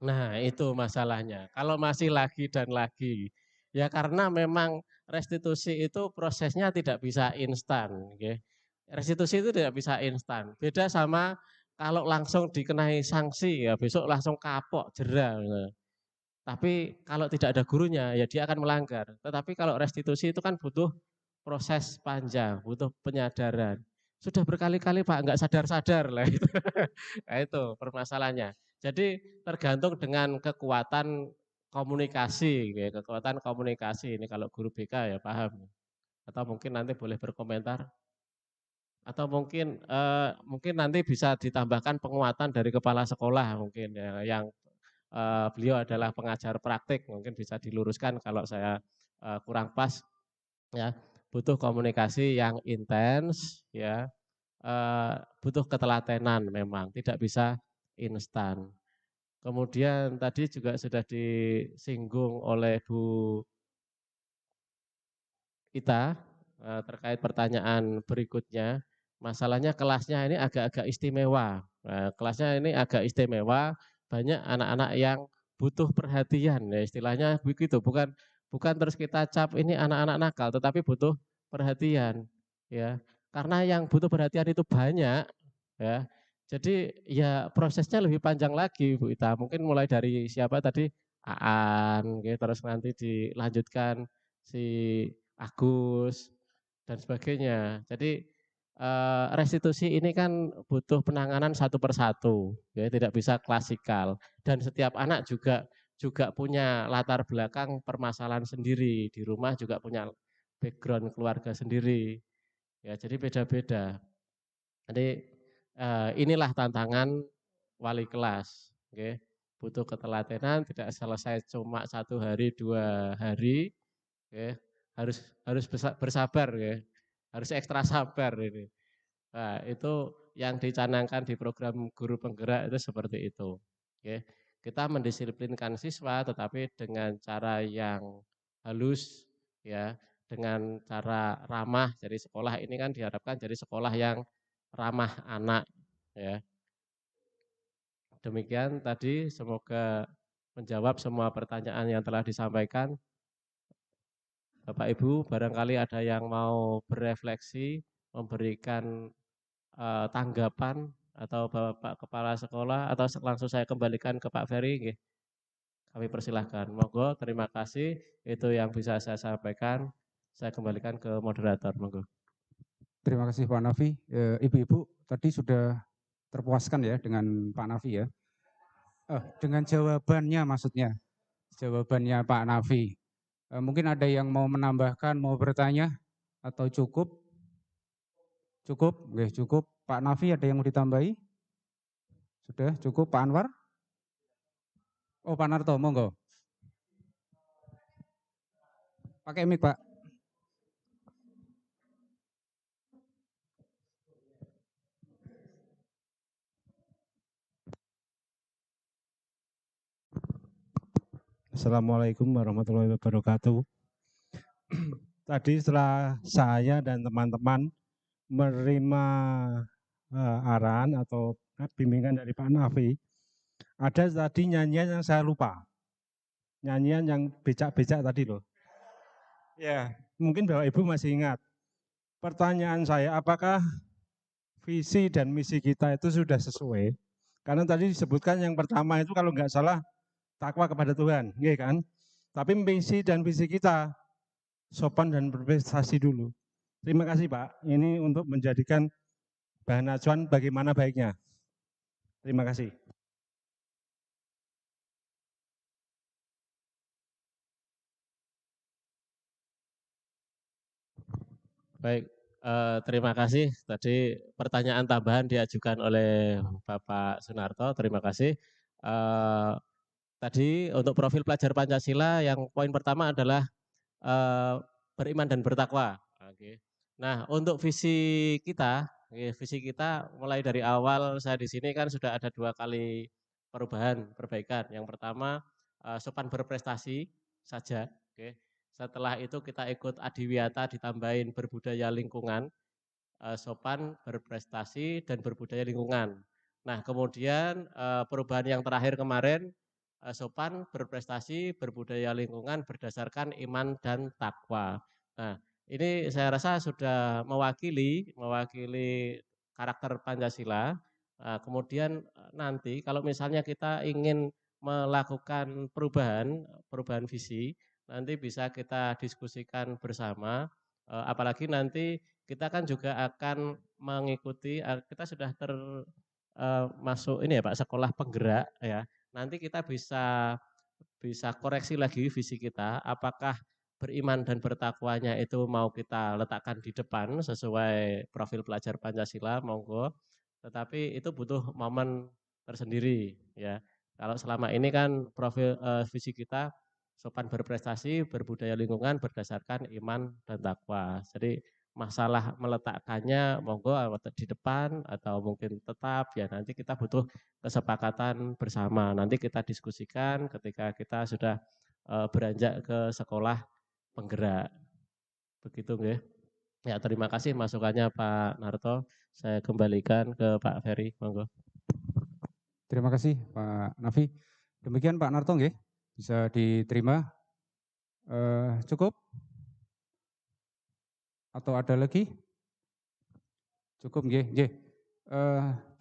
Nah, itu masalahnya. Kalau masih lagi dan lagi, ya karena memang restitusi itu prosesnya tidak bisa instan. Okay. Restitusi itu tidak bisa instan. Beda sama kalau langsung dikenai sanksi, ya besok langsung kapok, jera. Gitu. Tapi kalau tidak ada gurunya, ya dia akan melanggar. Tetapi kalau restitusi itu kan butuh proses panjang, butuh penyadaran. Sudah berkali-kali Pak, nggak sadar-sadar lah. Nah itu permasalahannya. Jadi tergantung dengan kekuatan komunikasi, kekuatan komunikasi ini kalau guru BK ya paham. Atau mungkin nanti boleh berkomentar. Atau mungkin nanti bisa ditambahkan penguatan dari kepala sekolah mungkin ya, yang beliau adalah pengajar praktik, mungkin bisa diluruskan kalau saya kurang pas ya. Butuh komunikasi yang intens ya. Butuh ketelatenan memang, tidak bisa instan. Kemudian tadi juga sudah disinggung oleh Bu Ita terkait pertanyaan berikutnya. Masalahnya kelasnya ini agak-agak istimewa. Kelasnya ini agak istimewa, banyak anak-anak yang butuh perhatian ya istilahnya begitu. Bukan terus kita cap ini anak-anak nakal, tetapi butuh perhatian ya. Karena yang butuh perhatian itu banyak ya. Jadi ya prosesnya lebih panjang lagi Bu Ita. Mungkin mulai dari siapa tadi Aan, gitu, terus nanti dilanjutkan si Agus dan sebagainya. Jadi restitusi ini kan butuh penanganan satu persatu, ya tidak bisa klasikal. Dan setiap anak juga punya latar belakang permasalahan sendiri, di rumah juga punya background keluarga sendiri. Ya, jadi beda-beda. Jadi inilah tantangan wali kelas. Okay. Butuh ketelatenan, tidak selesai cuma 1 hari, 2 hari. Okay. Harus bersabar, okay. Harus ekstra sabar ini. Nah, itu yang dicanangkan di program guru penggerak itu seperti itu. Okay. Kita mendisiplinkan siswa, tetapi dengan cara yang halus, ya, dengan cara ramah. Jadi sekolah ini kan diharapkan jadi sekolah yang ramah anak ya. Demikian tadi, semoga menjawab semua pertanyaan yang telah disampaikan. Bapak Ibu, barangkali ada yang mau berefleksi, memberikan tanggapan atau Bapak Kepala Sekolah atau langsung saya kembalikan ke Pak Ferry. kami persilahkan. Monggo, terima kasih. Itu yang bisa saya sampaikan. Saya kembalikan ke moderator. Monggo. Terima kasih Pak Nafi. Ibu-ibu tadi sudah terpuaskan ya dengan Pak Nafi ya. Dengan jawabannya maksudnya. Jawabannya Pak Nafi. Mungkin ada yang mau menambahkan, mau bertanya atau cukup? Cukup? Oke, cukup. Pak Nafi ada yang mau ditambahi? Sudah cukup Pak Anwar? Oh Pak Narto, monggo. Pakai mic Pak. Assalamualaikum warahmatullahi wabarakatuh. Tadi setelah saya dan teman-teman menerima arahan atau bimbingan dari Pak Nafi, ada tadi nyanyian yang saya lupa. Nyanyian yang becak-becak tadi loh. Ya, mungkin Bapak Ibu masih ingat. Pertanyaan saya, apakah visi dan misi kita itu sudah sesuai? Karena tadi disebutkan yang pertama itu kalau nggak salah takwa kepada Tuhan, iya kan? Tapi misi dan visi kita sopan dan berprestasi dulu. Terima kasih Pak, ini untuk menjadikan bahan acuan bagaimana baiknya. Terima kasih. Baik, terima kasih. Tadi pertanyaan tambahan diajukan oleh Bapak Sunarto, terima kasih. Tadi untuk profil pelajar Pancasila yang poin pertama adalah beriman dan bertakwa. Oke. Nah, untuk visi kita mulai dari awal saya di sini kan sudah ada 2 kali perbaikan. Yang pertama sopan berprestasi saja. Oke. Setelah itu kita ikut Adiwiyata ditambahin berbudaya lingkungan, sopan berprestasi dan berbudaya lingkungan. Nah, kemudian perubahan yang terakhir kemarin sopan berprestasi berbudaya lingkungan berdasarkan iman dan takwa. Nah, ini saya rasa sudah mewakili karakter Pancasila. Kemudian nanti kalau misalnya kita ingin melakukan perubahan visi, nanti bisa kita diskusikan bersama. Apalagi nanti kita kan juga akan mengikuti, kita sudah masuk ini ya Pak, sekolah penggerak ya. Nanti kita bisa koreksi lagi visi kita, apakah beriman dan bertakwanya itu mau kita letakkan di depan sesuai profil pelajar Pancasila, monggo. Tetapi itu butuh momen tersendiri ya. Kalau selama ini kan profil visi kita sopan berprestasi, berbudaya lingkungan berdasarkan iman dan takwa. Jadi masalah meletakkannya monggo di depan atau mungkin tetap ya nanti kita butuh kesepakatan bersama. Nanti kita diskusikan ketika kita sudah beranjak ke sekolah penggerak. Begitu nggih. Ya, terima kasih masukannya Pak Narto. Saya kembalikan ke Pak Ferry, monggo. Terima kasih Pak Nafi. Demikian Pak Narto nggih, bisa diterima. Cukup? Atau ada lagi? Cukup nggih, nggih.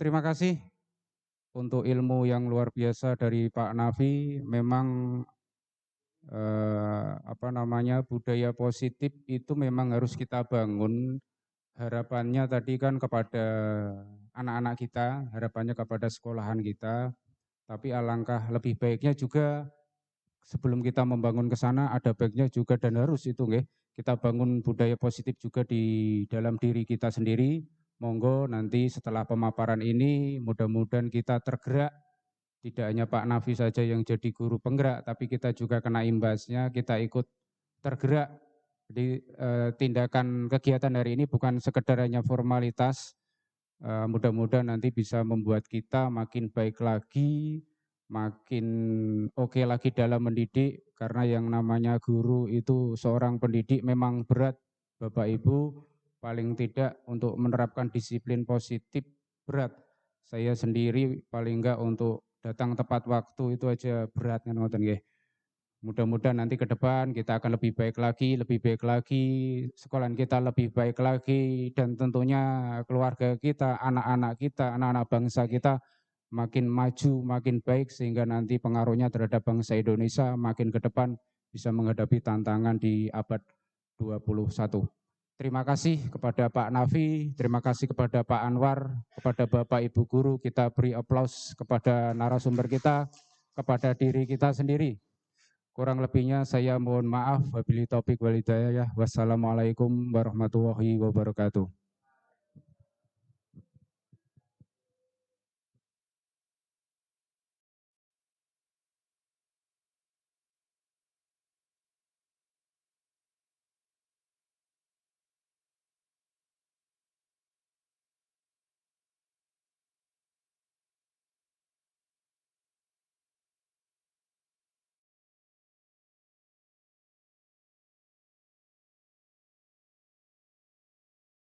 Terima kasih untuk ilmu yang luar biasa dari Pak Nafi. Memang budaya positif itu memang harus kita bangun. Harapannya tadi kan kepada anak-anak kita, harapannya kepada sekolahan kita. Tapi alangkah lebih baiknya juga sebelum kita membangun ke sana ada baiknya juga dan harus itu nggih, kita bangun budaya positif juga di dalam diri kita sendiri. Monggo nanti setelah pemaparan ini mudah-mudahan kita tergerak, tidak hanya Pak Nafi saja yang jadi guru penggerak, tapi kita juga kena imbasnya, kita ikut tergerak. Jadi tindakan kegiatan hari ini bukan sekedar hanya formalitas, mudah-mudahan nanti bisa membuat kita makin baik lagi, makin oke lagi dalam mendidik, karena yang namanya guru itu seorang pendidik memang berat Bapak Ibu, paling tidak untuk menerapkan disiplin positif berat. Saya sendiri paling enggak untuk datang tepat waktu itu aja berat kan ngoten nggih. Mudah-mudahan nanti ke depan kita akan lebih baik lagi, sekolahan kita lebih baik lagi, dan tentunya keluarga kita, anak-anak bangsa kita makin maju, makin baik, sehingga nanti pengaruhnya terhadap bangsa Indonesia makin ke depan bisa menghadapi tantangan di abad 21. Terima kasih kepada Pak Nafi, terima kasih kepada Pak Anwar, kepada Bapak Ibu Guru. Kita beri aplaus kepada narasumber kita, kepada diri kita sendiri. Kurang lebihnya saya mohon maaf. Wabillahi taufik wal hidayah. Wassalamualaikum warahmatullahi wabarakatuh.